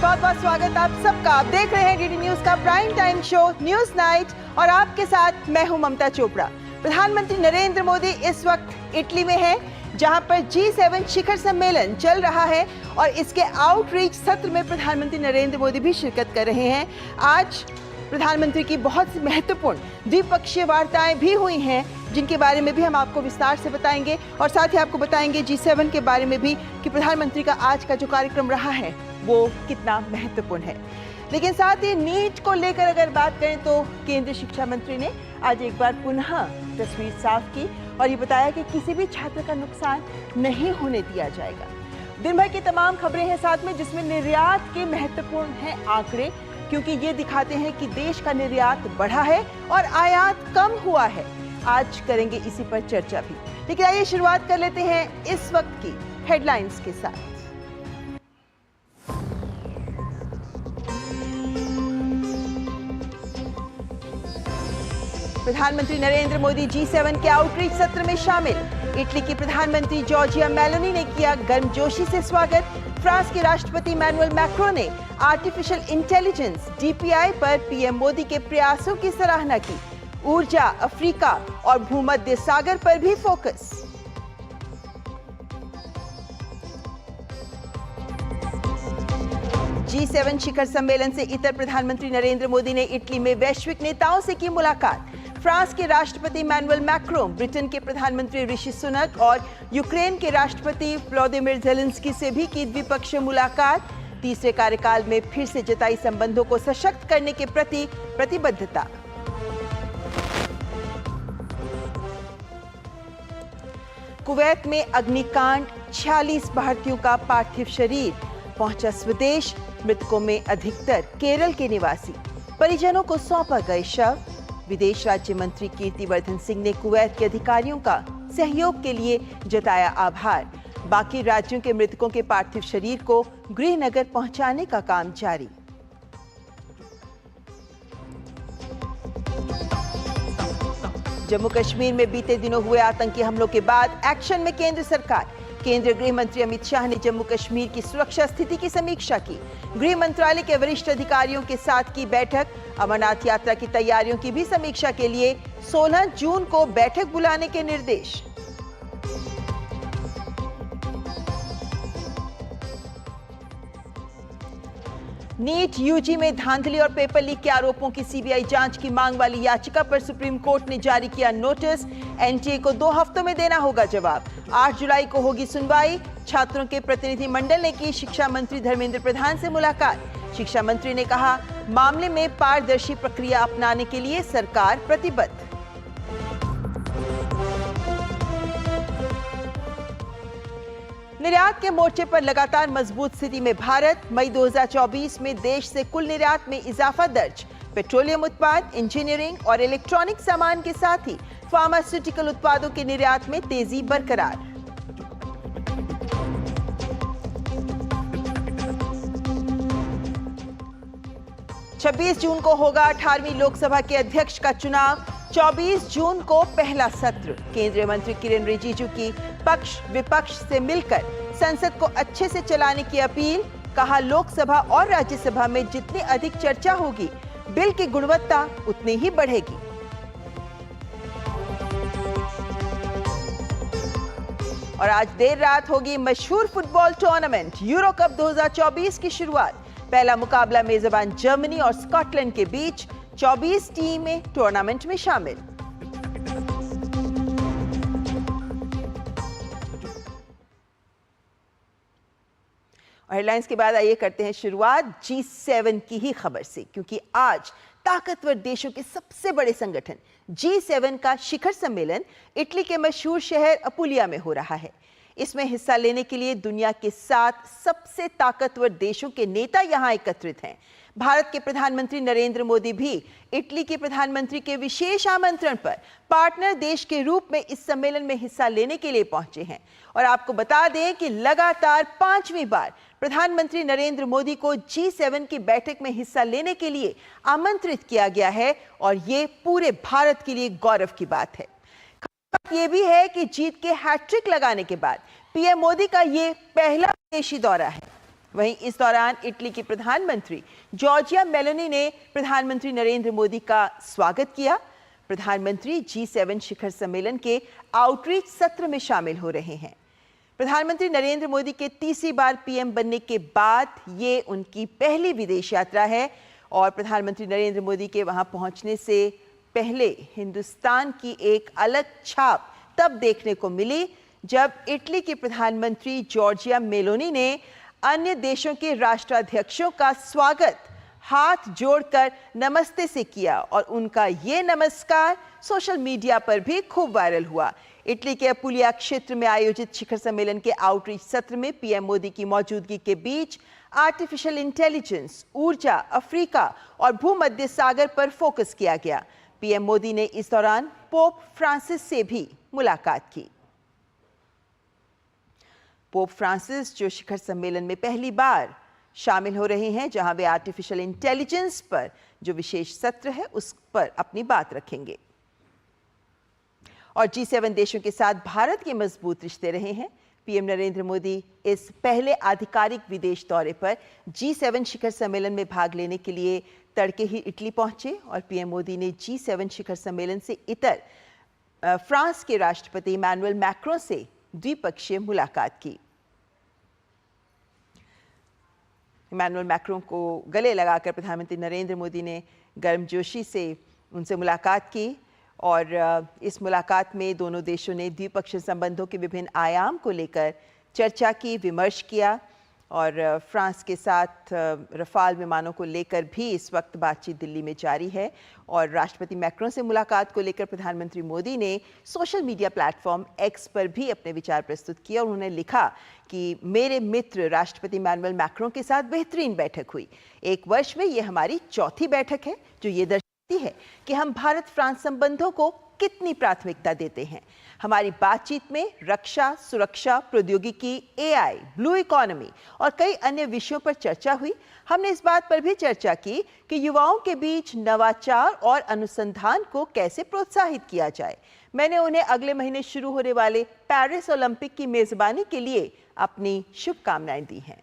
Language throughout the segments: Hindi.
बहुत बहुत स्वागत आप सबका। आप देख रहे हैं डीडी न्यूज का prime time show news night और आपके साथ मैं हूं ममता चोपड़ा। प्रधानमंत्री नरेंद्र मोदी इस वक्त इटली में हैं, जहां पर G7 शिखर सम्मेलन चल रहा है और इसके आउटरीच सत्र में प्रधानमंत्री नरेंद्र मोदी भी शिरकत कर रहे हैं। आज प्रधानमंत्री की बहुत सी महत्वपूर्ण द्विपक्षीय वार्ताएं भी हुई हैं, जिनके बारे में भी हम आपको विस्तार से बताएंगे और साथ ही आपको बताएंगे G7 के बारे में भी कि प्रधानमंत्री का आज का जो कार्यक्रम रहा है वो कितना महत्वपूर्ण है। लेकिन साथ ही नीट को लेकर अगर बात करें तो केंद्रीय शिक्षा मंत्री ने आज एक बार पुनः तस्वीर साफ की और ये बताया कि किसी भी छात्र का नुकसान नहीं होने दिया जाएगा। दिन भर की तमाम खबरें हैं साथ में, जिसमें निर्यात के महत्वपूर्ण हैं आंकड़े, क्योंकि ये दिखाते हैं कि देश का निर्यात बढ़ा है और आयात कम हुआ है। आज करेंगे इसी पर चर्चा भी, लेकिन आइए शुरुआत कर लेते हैं इस वक्त की हेडलाइंस के साथ। प्रधानमंत्री नरेंद्र मोदी G7 के आउटरीच सत्र में शामिल। इटली की प्रधानमंत्री जॉर्जिया मेलोनी ने किया गर्मजोशी से स्वागत। फ्रांस के राष्ट्रपति इमैनुअल मैक्रों ने आर्टिफिशियल इंटेलिजेंस DPI पर पीएम मोदी के प्रयासों की सराहना की। ऊर्जा, अफ्रीका और भूमध्य सागर पर भी फोकस। G7 शिखर सम्मेलन से इतर प्रधानमंत्री नरेंद्र मोदी ने इटली में वैश्विक नेताओं से की मुलाकात। फ्रांस के राष्ट्रपति इमैनुअल मैक्रों, ब्रिटेन के प्रधानमंत्री ऋषि सुनक और यूक्रेन के राष्ट्रपति व्लादिमीर ज़ेलेंस्की से भी की द्विपक्षीय मुलाकात। तीसरे कार्यकाल में फिर से जताई संबंधों को सशक्त करने के प्रति प्रतिबद्धता। कुवैत में अग्निकांड, 46 भारतीयों का पार्थिव शरीर पहुंचा स्वदेश। मृतकों में अधिकतर केरल के निवासी। परिजनों को सौंपा गए शव। विदेश राज्य मंत्री कीर्तिवर्धन सिंह ने कुवैत के अधिकारियों का सहयोग के लिए जताया आभार। बाकी राज्यों के मृतकों के पार्थिव शरीर को गृहनगर पहुंचाने का काम जारी। जम्मू कश्मीर में बीते दिनों हुए आतंकी हमलों के बाद एक्शन में केंद्र सरकार। केंद्रीय गृह मंत्री अमित शाह ने जम्मू कश्मीर की सुरक्षा स्थिति की समीक्षा की। गृह मंत्रालय के वरिष्ठ अधिकारियों के साथ की बैठक। अमरनाथ यात्रा की तैयारियों की भी समीक्षा के लिए 16 जून को बैठक बुलाने के निर्देश। नीट यूजी में धांधली और पेपर लीक के आरोपों की सीबीआई जांच की मांग वाली याचिका पर सुप्रीम कोर्ट ने जारी किया नोटिस। एनटीए को 2 हफ्तों में देना होगा जवाब। 8 जुलाई को होगी सुनवाई। छात्रों के प्रतिनिधि मंडल ने की शिक्षा मंत्री धर्मेंद्र प्रधान से मुलाकात। शिक्षा मंत्री ने कहा, मामले में पारदर्शी प्रक्रिया अपनाने के लिए सरकार प्रतिबद्ध। निर्यात के मोर्चे पर लगातार मजबूत स्थिति में भारत। मई 2024 में देश से कुल निर्यात में इजाफा दर्ज। पेट्रोलियम उत्पाद, इंजीनियरिंग और इलेक्ट्रॉनिक सामान के साथ ही फार्मास्यूटिकल उत्पादों के निर्यात में तेजी बरकरार। छब्बीस जून को होगा 18वीं लोकसभा के अध्यक्ष का चुनाव। 24 जून को पहला सत्र। केंद्रीय मंत्री किरेन रिजिजू की पक्ष विपक्ष से मिलकर संसद को अच्छे से चलाने की अपील। कहा, लोकसभा और राज्यसभा में जितनी अधिक चर्चा होगी, बिल की गुणवत्ता उतनी ही बढ़ेगी। और आज देर रात होगी मशहूर फुटबॉल टूर्नामेंट यूरो कप 2024 की शुरुआत। पहला मुकाबला मेजबान जर्मनी और स्कॉटलैंड के बीच। 24 टीमें टूर्नामेंट में शामिल। और हेडलाइंस के बाद आइए करते हैं शुरुआत G7 की ही खबर से, क्योंकि आज ताकतवर देशों के सबसे बड़े संगठन G7 का शिखर सम्मेलन इटली के मशहूर शहर अपुलिया में हो रहा है। इसमें हिस्सा लेने के लिए दुनिया के 7 सबसे ताकतवर देशों के नेता यहां एकत्रित हैं। भारत के प्रधानमंत्री नरेंद्र मोदी भी इटली के प्रधानमंत्री के विशेष आमंत्रण पर पार्टनर देश के रूप में इस सम्मेलन में हिस्सा लेने के लिए पहुंचे हैं। और आपको बता दें कि लगातार 5वीं बार प्रधानमंत्री नरेंद्र मोदी को G7 की बैठक में हिस्सा लेने के लिए आमंत्रित किया गया है और ये पूरे भारत के लिए गौरव की बात है। ये भी है कि जीत के हैट्रिक लगाने के बाद पीएम मोदी का ये पहला विदेशी दौरा है। वहीं इस दौरान इटली की प्रधानमंत्री जॉर्जिया मेलोनी ने प्रधानमंत्री नरेंद्र मोदी का स्वागत किया। प्रधानमंत्री G7 शिखर सम्मेलन के आउटरीच सत्र में शामिल हो रहे हैं। प्रधानमंत्री नरेंद्र मोदी के तीसरी बार पीएम बनने के बाद ये उनकी पहली विदेश यात्रा है और प्रधानमंत्री नरेंद्र मोदी के वहां पहुंचने से पहले हिंदुस्तान की एक अलग छाप तब देखने को मिली जब इटली के प्रधानमंत्री जॉर्जिया मेलोनी ने अन्य देशों के राष्ट्राध्यक्षों का स्वागत हाथ जोड़कर नमस्ते से किया और उनका ये नमस्कार सोशल मीडिया पर भी खूब वायरल हुआ। इटली के अपुलिया क्षेत्र में आयोजित शिखर सम्मेलन के आउटरीच सत्र में पीएम मोदी की मौजूदगी के बीच आर्टिफिशियल इंटेलिजेंस, ऊर्जा, अफ्रीका और भूमध्य सागर पर फोकस किया गया। पीएम मोदी ने इस दौरान पोप फ्रांसिस से भी मुलाकात की। पोप फ्रांसिस जो शिखर सम्मेलन में पहली बार शामिल हो रहे हैं, जहां वे आर्टिफिशियल इंटेलिजेंस पर जो विशेष सत्र है उस पर अपनी बात रखेंगे। और G7 देशों के साथ भारत के मजबूत रिश्ते रहे हैं। पीएम नरेंद्र मोदी इस पहले आधिकारिक विदेश दौरे पर G7 शिखर सम्मेलन में भाग लेने के लिए तड़के ही इटली पहुंचे और पीएम मोदी ने G7 शिखर सम्मेलन से इतर फ्रांस के राष्ट्रपति इमैनुअल मैक्रों से द्विपक्षीय मुलाकात की। इमैनुअल मैक्रों को गले लगाकर प्रधानमंत्री नरेंद्र मोदी ने गर्मजोशी से उनसे मुलाकात की और इस मुलाकात में दोनों देशों ने द्विपक्षीय संबंधों के विभिन्न आयाम को लेकर चर्चा की, विमर्श किया और फ्रांस के साथ रफाल विमानों को लेकर भी इस वक्त बातचीत दिल्ली में जारी है। और राष्ट्रपति मैक्रों से मुलाकात को लेकर प्रधानमंत्री मोदी ने सोशल मीडिया प्लेटफॉर्म एक्स पर भी अपने विचार प्रस्तुत किए और उन्होंने लिखा कि मेरे मित्र राष्ट्रपति इमैनुअल मैक्रों के साथ बेहतरीन बैठक हुई। एक वर्ष में ये हमारी चौथी बैठक है जो ये दर्शाती है कि हम भारत फ्रांस संबंधों को कितनी प्राथमिकता देते हैं। हमारी बातचीत में रक्षा, सुरक्षा, प्रौद्योगिकी, AI, ब्लू इकोनॉमी और कई अन्य विषयों पर चर्चा हुई। हमने इस बात पर भी चर्चा की कि युवाओं के बीच नवाचार और अनुसंधान को कैसे प्रोत्साहित किया जाए। मैंने उन्हें अगले महीने शुरू होने वाले पेरिस ओलंपिक की मेजबानी के लिए अपनी शुभकामनाएं दी हैं।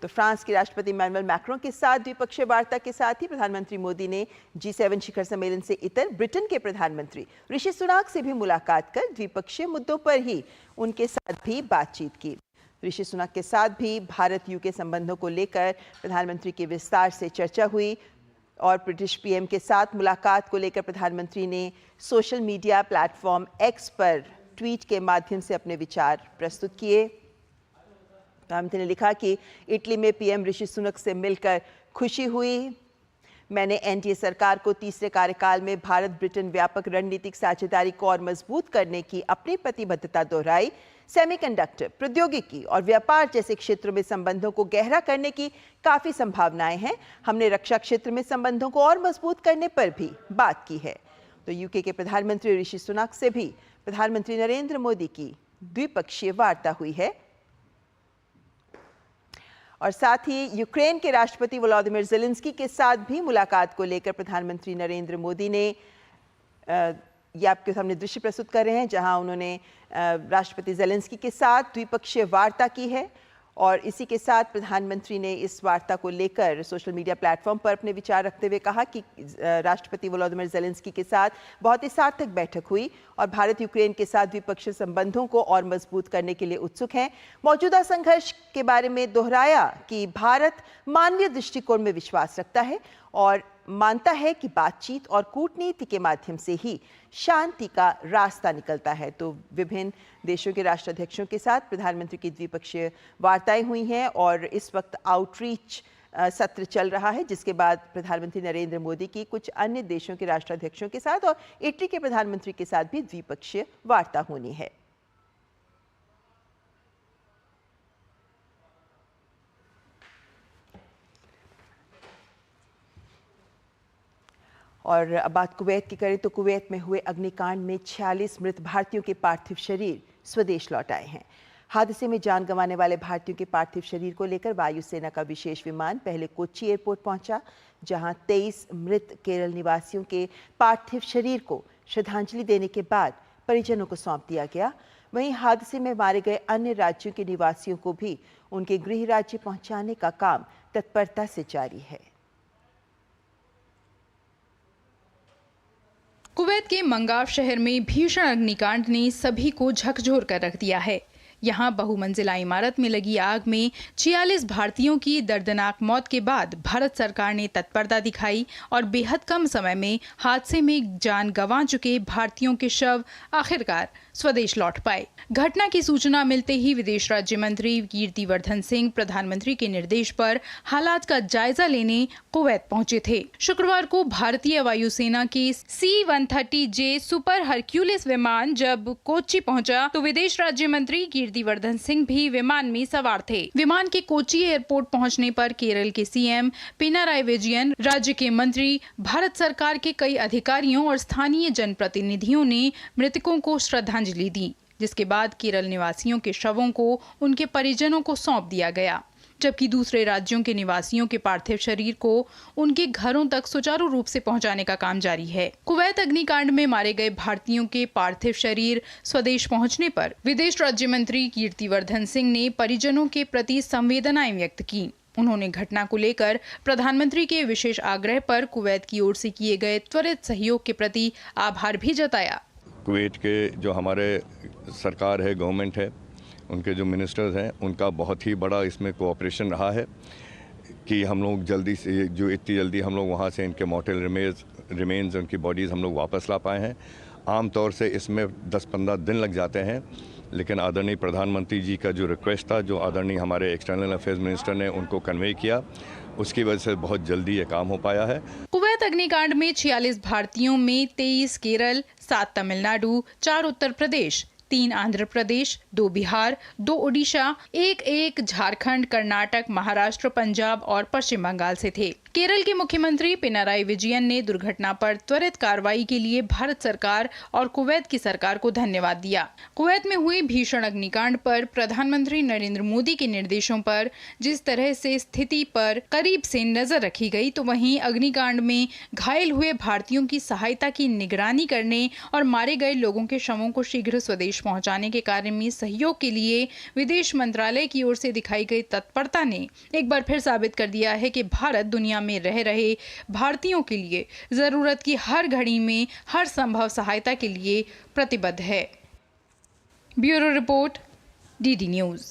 तो फ्रांस के राष्ट्रपति इमैनुअल मैक्रों के साथ द्विपक्षीय वार्ता के साथ ही प्रधानमंत्री मोदी ने G7 शिखर सम्मेलन से इतर ब्रिटेन के प्रधानमंत्री ऋषि सुनाक से भी मुलाकात कर द्विपक्षीय मुद्दों पर ही उनके साथ भी बातचीत की। ऋषि सुनाक के साथ भी भारत यूके संबंधों को लेकर प्रधानमंत्री की विस्तार से चर्चा हुई और ब्रिटिश पीएम के साथ मुलाकात को लेकर प्रधानमंत्री ने सोशल मीडिया प्लेटफॉर्म एक्स पर ट्वीट के माध्यम से अपने विचार प्रस्तुत किए। प्रधानमंत्री ने लिखा कि इटली में पीएम ऋषि सुनक से मिलकर खुशी हुई। मैंने एनडीए सरकार को तीसरे कार्यकाल में भारत ब्रिटेन व्यापक रणनीतिक साझेदारी को और मजबूत करने की अपनी प्रतिबद्धता दोहराई। सेमीकंडक्टर, प्रौद्योगिकी और व्यापार जैसे क्षेत्रों में संबंधों को गहरा करने की काफी संभावनाएं हैं। हमने रक्षा क्षेत्र में संबंधों को और मजबूत करने पर भी बात की है। तो यूके के प्रधानमंत्री ऋषि सुनक से भी प्रधानमंत्री नरेंद्र मोदी की द्विपक्षीय वार्ता हुई है। और साथ ही यूक्रेन के राष्ट्रपति वोलोदिमीर ज़ेलेंस्की के साथ भी मुलाकात को लेकर प्रधानमंत्री नरेंद्र मोदी ने ये आपके सामने दृश्य प्रस्तुत कर रहे हैं जहां उन्होंने राष्ट्रपति ज़ेलेंस्की के साथ द्विपक्षीय वार्ता की है। और इसी के साथ प्रधानमंत्री ने इस वार्ता को लेकर सोशल मीडिया प्लेटफॉर्म पर अपने विचार रखते हुए कहा कि राष्ट्रपति वोलोदिमीर ज़ेलेंस्की के साथ बहुत ही सार्थक बैठक हुई और भारत यूक्रेन के साथ द्विपक्षीय संबंधों को और मजबूत करने के लिए उत्सुक हैं। मौजूदा संघर्ष के बारे में दोहराया कि भारत मानवीय दृष्टिकोण में विश्वास रखता है और मानता है कि बातचीत और कूटनीति के माध्यम से ही शांति का रास्ता निकलता है। तो विभिन्न देशों के राष्ट्राध्यक्षों के साथ प्रधानमंत्री की द्विपक्षीय वार्ताएं हुई हैं और इस वक्त आउटरीच सत्र चल रहा है, जिसके बाद प्रधानमंत्री नरेंद्र मोदी की कुछ अन्य देशों के राष्ट्राध्यक्षों के साथ और इटली के प्रधानमंत्री के साथ भी द्विपक्षीय वार्ता होनी है। और अब बात कुवैत की करें तो कुवैत में हुए अग्निकांड में 46 मृत भारतीयों के पार्थिव शरीर स्वदेश लौट आए हैं। हादसे में जान गंवाने वाले भारतीयों के पार्थिव शरीर को लेकर वायुसेना का विशेष विमान पहले कोच्चि एयरपोर्ट पहुंचा, जहां 23 मृत केरल निवासियों के पार्थिव शरीर को श्रद्धांजलि देने के बाद परिजनों को सौंप दिया गया। वहीं हादसे में मारे गए अन्य राज्यों के निवासियों को भी उनके गृह राज्य पहुंचाने का काम तत्परता से जारी है। कुवैत के मंगाव शहर में भीषण अग्निकांड ने सभी को झकझोर कर रख दिया है। यहाँ बहुमंजिला इमारत में लगी आग में 46 भारतीयों की दर्दनाक मौत के बाद भारत सरकार ने तत्परता दिखाई और बेहद कम समय में हादसे में जान गंवा चुके भारतीयों के शव आखिरकार स्वदेश लौट पाए। घटना की सूचना मिलते ही विदेश राज्य मंत्री कीर्तिवर्धन सिंह प्रधानमंत्री के निर्देश पर हालात का जायजा लेने कुवैत पहुंचे थे। शुक्रवार को भारतीय वायुसेना के C-130J सुपर हरक्यूलिस विमान जब कोच्चि पहुंचा तो विदेश राज्य मंत्री कीर्तिवर्धन सिंह भी विमान में सवार थे। विमान के कोच्चि एयरपोर्ट पहुंचने पर केरल के सीएम पिनाराई विजयन, राज्य के मंत्री, भारत सरकार के कई अधिकारियों और स्थानीय जनप्रतिनिधियों ने मृतकों को श्रद्धांजलि दी, जिसके बाद केरल निवासियों के शवों को उनके परिजनों को सौंप दिया गया, जबकि दूसरे राज्यों के निवासियों के पार्थिव शरीर को उनके घरों तक सुचारू रूप से पहुंचाने का काम जारी है। कुवैत अग्निकांड में मारे गए भारतीयों के पार्थिव शरीर स्वदेश पहुंचने पर विदेश राज्य मंत्री कीर्तिवर्धन सिंह ने परिजनों के प्रति संवेदनाएं व्यक्त की। उन्होंने घटना को लेकर प्रधानमंत्री के विशेष आग्रह पर कुवैत की ओर से किए गए त्वरित सहयोग के प्रति आभार भी जताया। कुवैत के जो हमारे सरकार है, गवर्नमेंट है, उनके जो मिनिस्टर्स हैं, उनका बहुत ही बड़ा इसमें कोऑपरेशन रहा है कि हम लोग जल्दी से इतनी जल्दी हम लोग वहाँ से इनके मॉर्टल रिमेन्स उनकी बॉडीज़ हम लोग वापस ला पाए हैं। आम तौर से इसमें 10-15 दिन लग जाते हैं, लेकिन आदरणीय प्रधानमंत्री जी का जो रिक्वेस्ट था, जो आदरणीय हमारे एक्सटर्नल अफेयर्स मिनिस्टर ने उनको कन्वे किया, उसकी वजह से बहुत जल्दी ये काम हो पाया है। कुवैत अग्निकांड में 46 भारतीयों में 23 केरल, 7 तमिलनाडु, 4 उत्तर प्रदेश, 3 आंध्र प्रदेश, 2 बिहार, 2 ओडिशा, 1 झारखंड, कर्नाटक, महाराष्ट्र, पंजाब और पश्चिम बंगाल से थे। केरल के मुख्यमंत्री पिनाराई विजयन ने दुर्घटना पर त्वरित कार्रवाई के लिए भारत सरकार और कुवैत की सरकार को धन्यवाद दिया। कुवैत में हुए भीषण अग्निकांड पर प्रधानमंत्री नरेंद्र मोदी के निर्देशों पर जिस तरह से स्थिति पर करीब से नजर रखी गई, तो वहीं अग्निकांड में घायल हुए भारतीयों की सहायता की निगरानी करने और मारे गए लोगों के शवों को शीघ्र स्वदेश पहुंचाने के कार्य में सहयोग के लिए विदेश मंत्रालय की ओर से दिखाई गई तत्परता ने एक बार फिर साबित कर दिया है कि भारत दुनिया में रह रहे भारतीयों के लिए जरूरत की हर घड़ी में हर संभव सहायता के लिए प्रतिबद्ध है। Bureau report, DD news.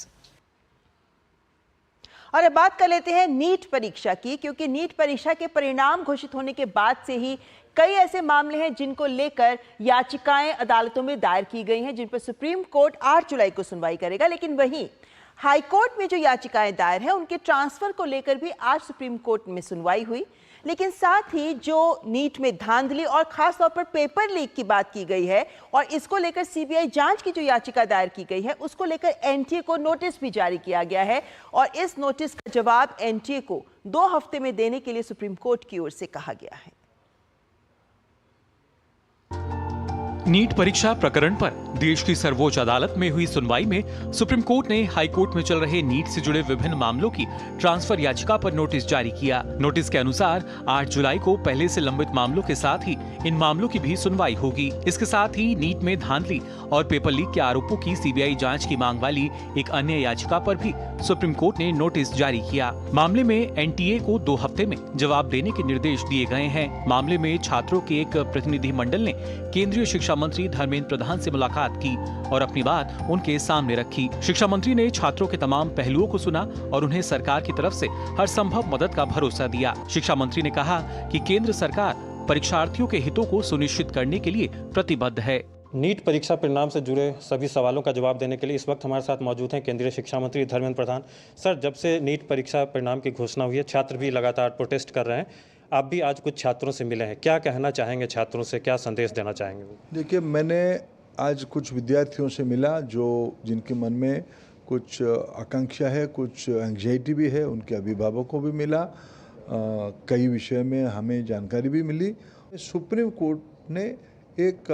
और अब बात कर लेते हैं नीट परीक्षा की, क्योंकि नीट परीक्षा के परिणाम घोषित होने के बाद से ही कई ऐसे मामले हैं जिनको लेकर याचिकाएं अदालतों में दायर की गई हैं, जिन पर सुप्रीम कोर्ट 8 जुलाई को सुनवाई करेगा। लेकिन वहीं हाई कोर्ट में जो याचिकाएं दायर हैं, उनके ट्रांसफर को लेकर भी आज सुप्रीम कोर्ट में सुनवाई हुई। लेकिन साथ ही जो नीट में धांधली और खास तौर पर पेपर लीक की बात की गई है और इसको लेकर सीबीआई जांच की जो याचिका दायर की गई है, उसको लेकर एनटीए को नोटिस भी जारी किया गया है और इस नोटिस का जवाब एनटीए को 2 हफ्ते में देने के लिए सुप्रीम कोर्ट की ओर से कहा गया है। नीट परीक्षा प्रकरण पर देश की सर्वोच्च अदालत में हुई सुनवाई में सुप्रीम कोर्ट ने हाई कोर्ट में चल रहे नीट से जुड़े विभिन्न मामलों की ट्रांसफर याचिका पर नोटिस जारी किया। नोटिस के अनुसार 8 जुलाई को पहले से लंबित मामलों के साथ ही इन मामलों की भी सुनवाई होगी। इसके साथ ही नीट में धांधली और पेपर लीक के आरोपों की सीबीआई जांच की मांग वाली एक अन्य याचिका पर भी सुप्रीम कोर्ट ने नोटिस जारी किया। मामले में एनटीए को 2 हफ्ते में जवाब देने के निर्देश दिए गए हैं। मामले में छात्रों के एक प्रतिनिधि मंडल ने केंद्रीय शिक्षा मंत्री धर्मेंद्र प्रधान से मुलाकात की और अपनी बात उनके सामने रखी। शिक्षा मंत्री ने छात्रों के तमाम पहलुओं को सुना और उन्हें सरकार की तरफ से हर संभव मदद का भरोसा दिया। शिक्षा मंत्री ने कहा कि केंद्र सरकार परीक्षार्थियों के हितों को सुनिश्चित करने के लिए प्रतिबद्ध है। नीट परीक्षा परिणाम से जुड़े सभी सवालों का जवाब देने के लिए इस वक्त हमारे साथ मौजूद हैं केंद्रीय शिक्षा मंत्री धर्मेंद्र प्रधान। सर, जब से नीट परीक्षा परिणाम की घोषणा हुई है, छात्र भी लगातार प्रोटेस्ट कर रहे हैं। आप भी आज कुछ छात्रों से मिले हैं, क्या कहना चाहेंगे छात्रों से, क्या संदेश देना चाहेंगे? देखिए, मैंने आज कुछ विद्यार्थियों से मिला जिनके मन में कुछ आकांक्षा है, कुछ एंग्जाइटी भी है, उनके अभिभावकों को भी मिला। कई विषय में हमें जानकारी भी मिली। सुप्रीम कोर्ट ने एक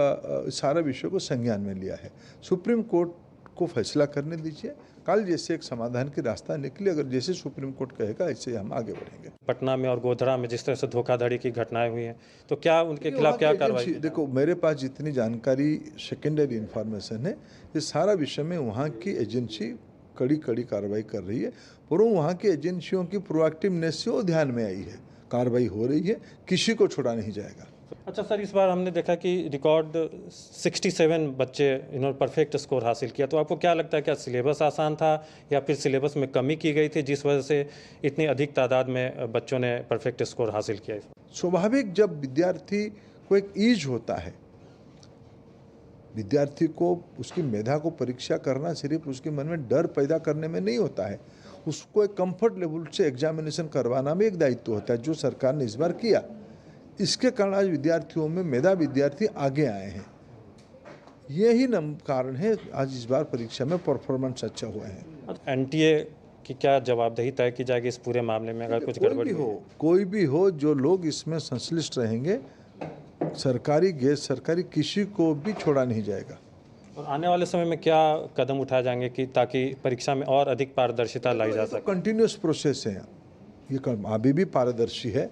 सारा विषय को संज्ञान में लिया है। सुप्रीम कोर्ट को फैसला करने दीजिए, कल जैसे एक समाधान की रास्ता निकले, अगर जैसे सुप्रीम कोर्ट कहेगा ऐसे हम आगे बढ़ेंगे। पटना में और गोधरा में जिस तरह से धोखाधड़ी की घटनाएं हुई हैं, तो क्या उनके खिलाफ क्या कार्रवाई? देखो, मेरे पास जितनी जानकारी सेकेंडरी इंफॉर्मेशन है, ये सारा विषय में वहाँ की एजेंसी कड़ी कार्रवाई कर रही है, और वहाँ की एजेंसियों की प्रोएक्टिवनेस से वो ध्यान में आई है, कार्रवाई हो रही है, किसी को छोड़ा नहीं जाएगा। अच्छा सर, इस बार हमने देखा कि रिकॉर्ड 67 बच्चे इन्होंने परफेक्ट स्कोर हासिल किया, तो आपको क्या लगता है, क्या सिलेबस आसान था या फिर सिलेबस में कमी की गई थी जिस वजह से इतनी अधिक तादाद में बच्चों ने परफेक्ट स्कोर हासिल किया? स्वाभाविक, जब विद्यार्थी को एक ईज होता है, विद्यार्थी को उसकी मेधा को परीक्षा करना सिर्फ उसके मन में डर पैदा करने में नहीं होता है, उसको एक कंफर्ट लेवल से एग्जामिनेशन करवाना भी एक दायित्व होता है, जो सरकार ने इस बार किया। इसके कारण आज विद्यार्थियों में मेधा विद्यार्थी आगे आए हैं। यही कारण है आज इस बार परीक्षा में परफॉर्मेंस अच्छा हुआ है। एनटीए की क्या जवाबदेही तय की जाएगी इस पूरे मामले में, अगर कुछ गड़बड़ी हो? कोई भी हो, जो लोग इसमें संश्लिष्ट रहेंगे, सरकारी गैर सरकारी किसी को भी छोड़ा नहीं जाएगा। और आने वाले समय में क्या कदम उठाए जाएंगे कि ताकि परीक्षा में और अधिक पारदर्शिता लाई जा सके? कंटिन्यूस प्रोसेस है, ये अभी भी पारदर्शी है।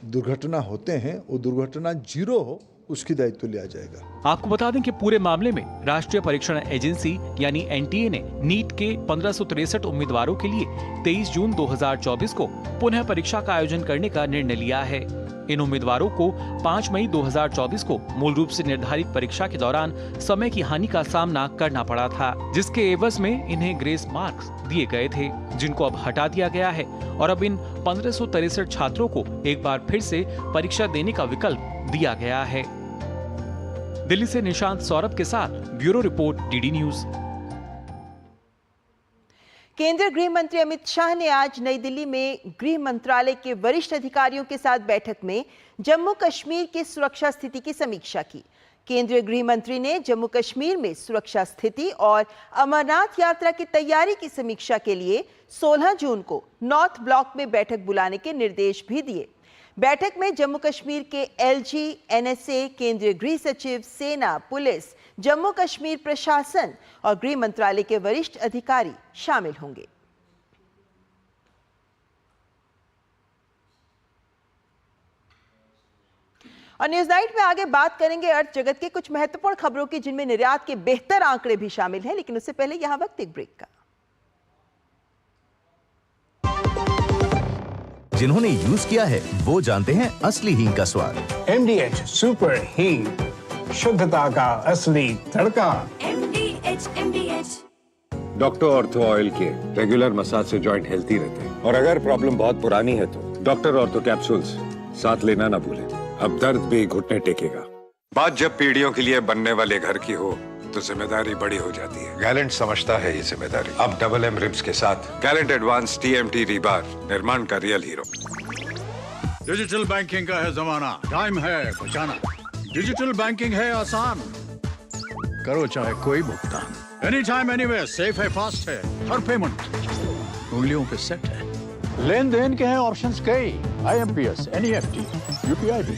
दुर्घटना होते हैं, वो दुर्घटना जीरो हो, उसकी दायित्व लिया जाएगा। आपको बता दें कि पूरे मामले में राष्ट्रीय परीक्षण एजेंसी यानी एनटीए ने नीट के 1563 उम्मीदवारों के लिए 23 जून 2024 को पुनः परीक्षा का आयोजन करने का निर्णय लिया है। इन उम्मीदवारों को 5 मई 2024 को मूल रूप से निर्धारित परीक्षा के दौरान समय की हानि का सामना करना पड़ा था, जिसके एवज में इन्हें ग्रेस मार्क्स दिए गए थे, जिनको अब हटा दिया गया है और अब इन 1563 छात्रों को एक बार फिर से परीक्षा देने का विकल्प दिया गया है। दिल्ली से निशांत सौरभ के साथ ब्यूरो रिपोर्ट, डीडी न्यूज। केंद्रीय गृह मंत्री अमित शाह ने आज नई दिल्ली में गृह मंत्रालय के वरिष्ठ अधिकारियों के साथ बैठक में जम्मू कश्मीर की सुरक्षा स्थिति की समीक्षा की। केंद्रीय गृह मंत्री ने जम्मू कश्मीर में सुरक्षा स्थिति और अमरनाथ यात्रा की तैयारी की समीक्षा के लिए 16 जून को नॉर्थ ब्लॉक में बैठक बुलाने के निर्देश भी दिए। बैठक में जम्मू कश्मीर के एलजी, एनएसए, केंद्रीय गृह सचिव, सेना, पुलिस, जम्मू कश्मीर प्रशासन और गृह मंत्रालय के वरिष्ठ अधिकारी शामिल होंगे। और न्यूज नाइट में आगे बात करेंगे अर्थ जगत के कुछ महत्वपूर्ण खबरों की, जिनमें निर्यात के बेहतर आंकड़े भी शामिल हैं, लेकिन उससे पहले यहां वक्त एक ब्रेक का। जिन्होंने यूज किया है वो जानते हैं असली हींग का स्वाद। MDH सुपर हींग, शुद्धता का असली तड़का। MDH। डॉक्टर ऑर्थो ऑयल के रेगुलर मसाज से जॉइंट हेल्थी रहते हैं, और अगर प्रॉब्लम बहुत पुरानी है तो डॉक्टर ऑर्थो कैप्सूल्स साथ लेना ना भूलें। अब दर्द भी घुटने टेकेगा। बात जब पीढ़ियों के लिए बनने वाले घर की हो तो जिम्मेदारी बड़ी हो जाती है। गैलेंट समझता है ये जिम्मेदारी। अब डबल एम रिब्स के साथ गैलेंट एडवांस TMT रीबार, निर्माण का रियल हीरो। डिजिटल बैंकिंग का है जमाना, टाइम है बचाना। डिजिटल बैंकिंग है आसान, करो चाहे कोई भुगतान, एनी टाइम एनीवेयर, सेफ है, फास्ट है, हर पेमेंट उंगलियों पे सेट है। लेन देन के हैं ऑप्शंस कई, IMPS, NEFT, UPI भी।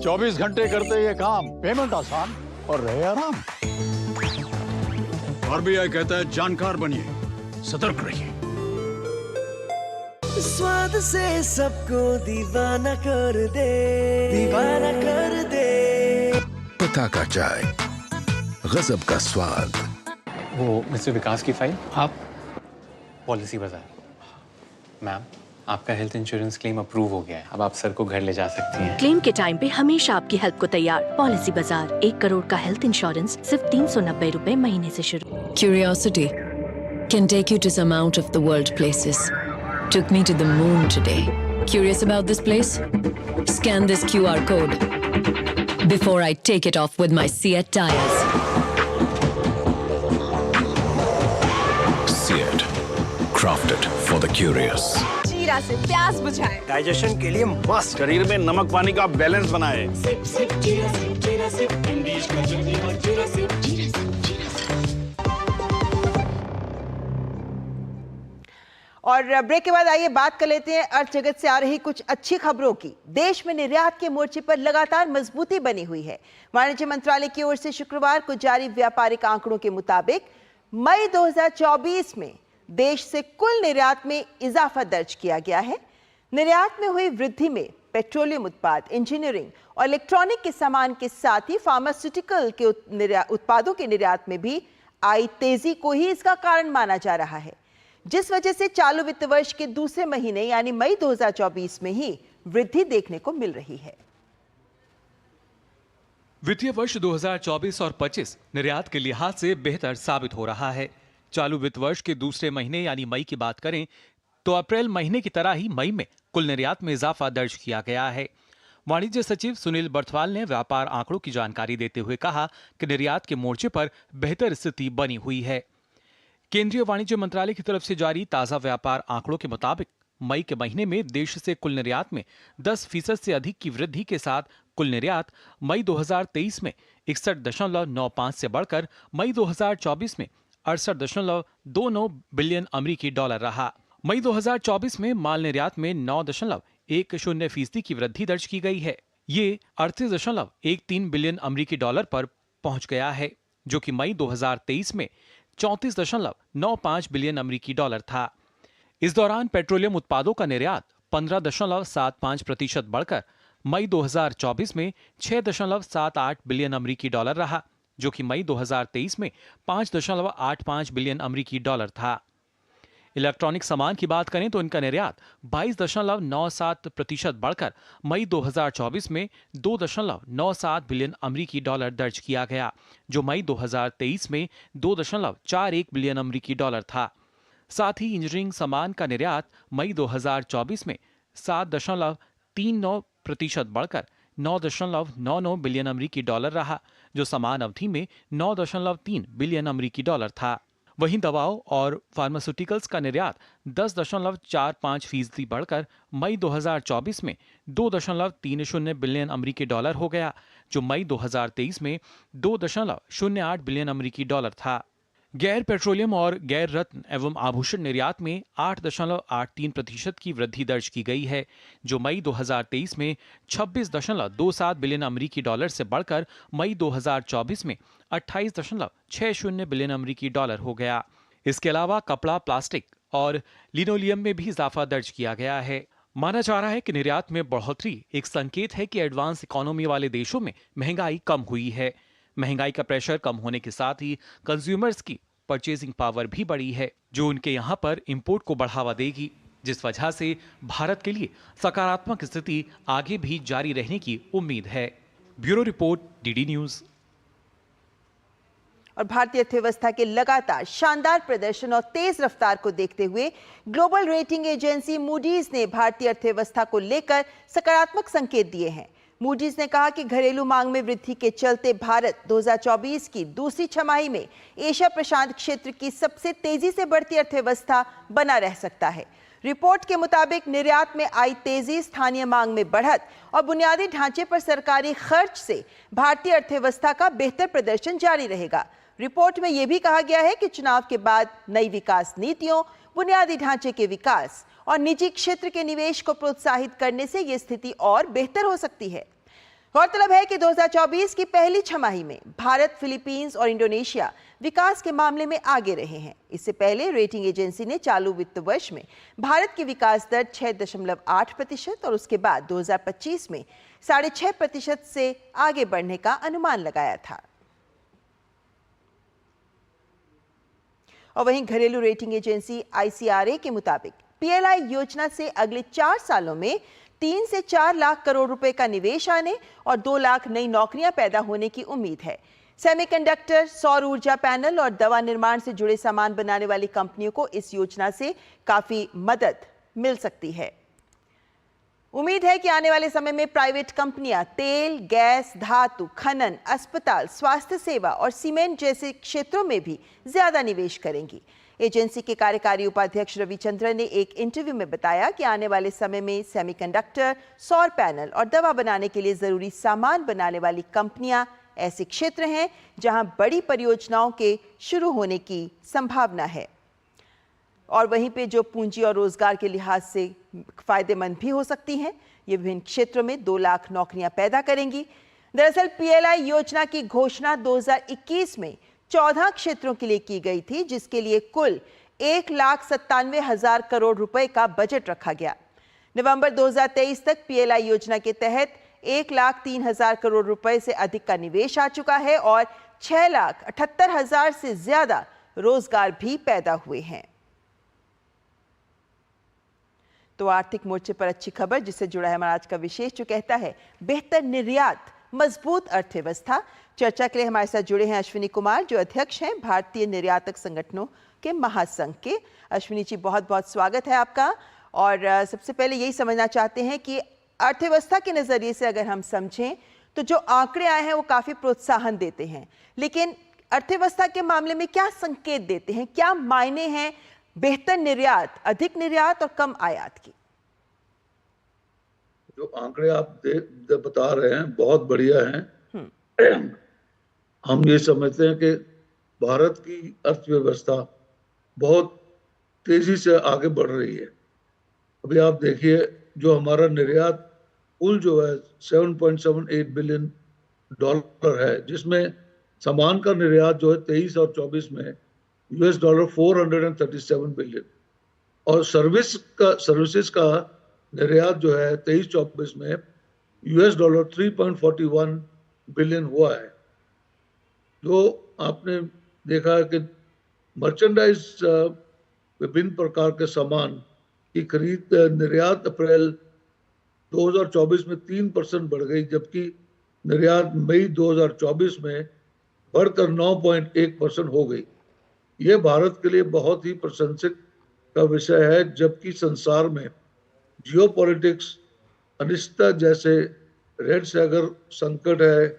24 घंटे करते ये काम, पेमेंट आसान और रहे आराम। RBI कहता है जानकार बनिए, सतर्क रहिए। स्वाद से सबको दीवाना कर दे, दीवाना कर दे। पता का चाय, गजब का स्वाद। वो मिस्टर विकास की फाइल आप पॉलिसी बाजार। मैम, आपका हेल्थ इंश्योरेंस क्लेम अप्रूव हो गया है, अब आप सर को घर ले जा सकती हैं। क्लेम के टाइम पे हमेशा आपकी हेल्प को तैयार। पॉलिसी बाजार, 1 करोड़ का हेल्थ इंश्योरेंस सिर्फ 390 रुपए महीने से शुरू। Curiosity can take you to some out of the world places. Took me to the moon today. Curious about this place? Scan this QR code before I take it off with my Seat tires. Seat, crafted for the curious. जीरा से प्यास बुझाए, डाइजेशन के लिए मस्त, शरीर में नमक पानी का बैलेंस बनाए। सिप सिप जीरा सिप, जीरा सिप, इंडीज का जर्नी और जीरा सिप, जीरा सिप, जीरा सिप। और ब्रेक के बाद आइए बात कर लेते हैं अर्थ जगत से आ रही कुछ अच्छी खबरों की। देश में निर्यात के मोर्चे पर लगातार मजबूती बनी हुई है। वाणिज्य मंत्रालय की ओर से शुक्रवार को जारी व्यापारिक आंकड़ों के मुताबिक मई 2024 में देश से कुल निर्यात में इजाफा दर्ज किया गया है। निर्यात में हुई वृद्धि में पेट्रोलियम उत्पाद, इंजीनियरिंग और इलेक्ट्रॉनिक के सामान के साथ ही फार्मास्यूटिकल के उत्पादों के निर्यात में भी आई तेजी को ही इसका कारण माना जा रहा है, जिस वजह से चालू वित्त वर्ष के दूसरे महीने यानी मई 2024 में ही वृद्धि देखने को मिल रही है। वित्तीय वर्ष 2024 और 25 निर्यात के लिहाज से बेहतर साबित हो रहा है। चालू वित्त वर्ष के दूसरे महीने यानी मई की बात करें तो अप्रैल महीने की तरह ही मई में कुल निर्यात में इजाफा दर्ज किया गया है। वाणिज्य सचिव सुनील बर्थवाल ने व्यापार आंकड़ों की जानकारी देते हुए कहा कि निर्यात के मोर्चे पर बेहतर स्थिति बनी हुई है। केंद्रीय वाणिज्य मंत्रालय की तरफ से जारी ताजा व्यापार आंकड़ों के मुताबिक मई के महीने में देश से कुल निर्यात में 10% से अधिक की वृद्धि के साथ कुल निर्यात मई 2023 में 61.95 से बढ़कर मई 2024 में 68.29 बिलियन अमेरिकी डॉलर रहा। मई 2024 में माल निर्यात में 9.10% की वृद्धि दर्ज की गई है। ये 38.13 बिलियन अमेरिकी डॉलर पर पहुंच गया है, जो कि मई 2023 में 34.95 बिलियन अमेरिकी डॉलर था। इस दौरान पेट्रोलियम उत्पादों का निर्यात 15.75% बढ़कर मई 2024 में 6.78 बिलियन अमेरिकी डॉलर रहा, जो कि मई 2023 में 5.85 बिलियन अमेरिकी डॉलर था। इलेक्ट्रॉनिक सामान की बात करें तो इनका निर्यात 22.97% बढ़कर मई 2024 में 2.97 बिलियन अमेरिकी डॉलर दर्ज किया गया, जो मई 2023 में 2.41 बिलियन अमेरिकी डॉलर था। साथ ही इंजीनियरिंग सामान का निर्यात मई 2024 में 7.39% बढ़कर 9.99 बिलियन अमेरिकी डॉलर रहा, जो समान अवधि में 9.3 बिलियन अमेरिकी डॉलर था। वहीं दवाओं और फार्मास्यूटिकल्स का निर्यात 10.45% बढ़कर मई 2024 में 2.30 बिलियन अमेरिकी डॉलर हो गया, जो मई 2023 में 2.08 बिलियन अमेरिकी डॉलर था। गैर पेट्रोलियम और गैर रत्न एवं आभूषण निर्यात में 8.83% की वृद्धि दर्ज की गई है, जो मई 2023 में 26.27 बिलियन अमेरिकी डॉलर से बढ़कर मई 2024 में 28.60 बिलियन अमेरिकी डॉलर हो गया। इसके अलावा कपड़ा, प्लास्टिक और लिनोलियम में भी इजाफा दर्ज किया गया है। माना जा रहा है कि निर्यात में बढ़ोतरी एक संकेत है कि एडवांस इकोनॉमी वाले देशों में महंगाई कम हुई है। महंगाई का प्रेशर कम होने के साथ ही कंज्यूमर्स की परचेजिंग पावर भी बढ़ी है, जो उनके यहाँ पर इंपोर्ट को बढ़ावा देगी, जिस वजह से भारत के लिए सकारात्मक स्थिति आगे भी जारी रहने की उम्मीद है। Bureau report, DD news. और भारतीय अर्थव्यवस्था के लगातार शानदार प्रदर्शन और तेज रफ्तार को देखते हुए ग्लोबल रेटिंग एजेंसी मूडीज ने भारतीय अर्थव्यवस्था को लेकर सकारात्मक संकेत दिए हैं। मूडीज ने कहा कि घरेलू मांग में वृद्धि के चलते भारत 2024 की दूसरी छमाही में एशिया प्रशांत क्षेत्र की सबसे तेजी से बढ़ती अर्थव्यवस्था बना रह सकता है। रिपोर्ट के मुताबिक निर्यात में आई तेजी, स्थानीय मांग में बढ़त और बुनियादी ढांचे पर सरकारी खर्च से भारतीय अर्थव्यवस्था का बेहतर प्रदर्शन जारी रहेगा। रिपोर्ट में यह भी कहा गया है कि चुनाव के बाद नई विकास नीतियों, बुनियादी ढांचे के विकास और निजी क्षेत्र के निवेश को प्रोत्साहित करने से यह स्थिति और बेहतर हो सकती है। गौरतलब है कि 2024 की पहली छमाही में भारत, फिलीपींस और इंडोनेशिया विकास के मामले में आगे रहे हैं। इससे पहले रेटिंग एजेंसी ने चालू वित्त वर्ष में भारत की विकास दर 6.8% और उसके बाद 2025 में 6.5% से आगे बढ़ने का अनुमान लगाया था। और वहीं घरेलू रेटिंग एजेंसी ICRA के मुताबिक PLI योजना से अगले 4 सालों में 3 से 4 लाख करोड़ रुपए का निवेश आने और 2 लाख नई नौकरियां पैदा होने की उम्मीद है। सेमीकंडक्टर, सौर ऊर्जा पैनल और दवा निर्माण से जुड़े सामान बनाने वाली कंपनियों को इस योजना से काफी मदद मिल सकती है। उम्मीद है कि आने वाले समय में प्राइवेट कंपनियां तेल, गैस, धातु, खनन, अस्पताल, स्वास्थ्य सेवा और सीमेंट जैसे क्षेत्रों में भी ज्यादा निवेश करेंगी। एजेंसी के कार्यकारी उपाध्यक्ष रविचंद्रन ने एक इंटरव्यू में बताया कि आने वाले समय में सेमीकंडक्टर, सौर पैनल और दवा बनाने के लिए जरूरी सामान बनाने वाली कंपनियां ऐसे क्षेत्र हैं जहां बड़ी परियोजनाओं के शुरू होने की संभावना है और वहीं पे जो पूंजी और रोजगार के लिहाज से फायदेमंद भी हो सकती हैं। ये विभिन्न क्षेत्रों में 2 लाख नौकरियां पैदा करेंगी। दरअसल PLI योजना की घोषणा 2021 में 14 क्षेत्रों के लिए की गई थी, जिसके लिए कुल 1,97,000 करोड़ रुपए का बजट रखा गया। नवंबर 2023 तक पीएलआई योजना के तहत 1,03,000 करोड़ रुपए से अधिक का निवेश आ चुका है और 6,78,000 से ज्यादा रोजगार भी पैदा हुए हैं। तो आर्थिक मोर्चे पर अच्छी खबर जिससे जुड़ा है हमारा आज का विशेष, जो कहता है बेहतर निर्यात, मजबूत अर्थव्यवस्था। चर्चा के लिए हमारे साथ जुड़े हैं अश्विनी कुमार, जो अध्यक्ष हैं भारतीय निर्यातक संगठनों के महासंघ के। अश्विनी जी, बहुत बहुत स्वागत है आपका। और सबसे पहले यही समझना चाहते हैं कि अर्थव्यवस्था के नजरिए से अगर हम समझें तो जो आंकड़े आए हैं वो काफी प्रोत्साहन देते हैं, लेकिन अर्थव्यवस्था के मामले में क्या संकेत देते हैं, क्या मायने हैं बेहतर निर्यात, अधिक निर्यात और कम आयात की? जो आंकड़े आप बता रहे हैं बहुत बढ़िया हैं। हम ये समझते हैं कि भारत की अर्थव्यवस्था बहुत तेजी से आगे बढ़ रही है। अभी आप देखिए, जो हमारा निर्यात कुल जो है 7.78 बिलियन डॉलर है, जिसमें सामान का निर्यात जो है 23 और 24 में $437 बिलियन, और सर्विसेज का निर्यात जो है 23-24 में $3.41 बिलियन हुआ है। जो आपने देखा है कि मर्चेंडाइज विभिन्न प्रकार के सामान की खरीद निर्यात अप्रैल 2024 में 3% बढ़ गई, जबकि निर्यात मई 2024 में बढ़कर 9.1% हो गई। ये भारत के लिए बहुत ही प्रशंसक का विषय है, जबकि संसार में जियोपॉलिटिक्स, अनिश्चितता जैसे रेड सैगर संकट है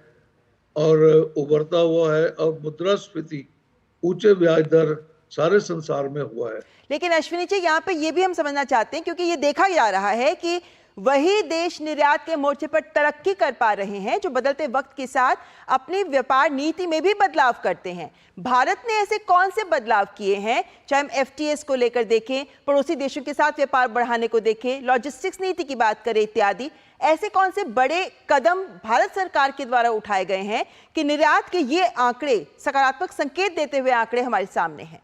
और उभरता हुआ है, और मुद्रास्फीति, ऊंचे ब्याज दर सारे संसार में हुआ है। लेकिन अश्विनी जी, यहाँ पे ये भी हम समझना चाहते हैं, क्योंकि ये देखा जा रहा है कि वही देश निर्यात के मोर्चे पर तरक्की कर पा रहे हैं जो बदलते वक्त के साथ अपनी व्यापार नीति में भी बदलाव करते हैं। भारत ने ऐसे कौन से बदलाव किए हैं, चाहे हम एफटीएस को लेकर देखें, पड़ोसी देशों के साथ व्यापार बढ़ाने को देखें, लॉजिस्टिक्स नीति की बात करें इत्यादि, ऐसे कौन से बड़े कदम भारत सरकार के द्वारा उठाए गए हैं कि निर्यात के ये आंकड़े, सकारात्मक संकेत देते हुए आंकड़े हमारे सामने हैं?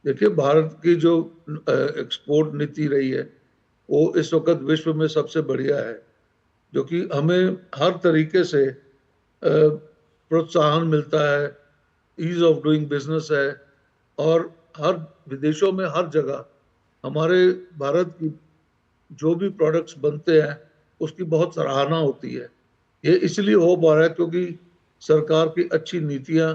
देखिए, भारत की जो एक्सपोर्ट नीति रही है वो इस वक्त विश्व में सबसे बढ़िया है, जो कि हमें हर तरीके से प्रोत्साहन मिलता है, ईज ऑफ डूइंग बिजनेस है, और हर विदेशों में हर जगह हमारे भारत की जो भी प्रोडक्ट्स बनते हैं उसकी बहुत सराहना होती है। ये इसलिए हो पा रहा है क्योंकि सरकार की अच्छी नीतियां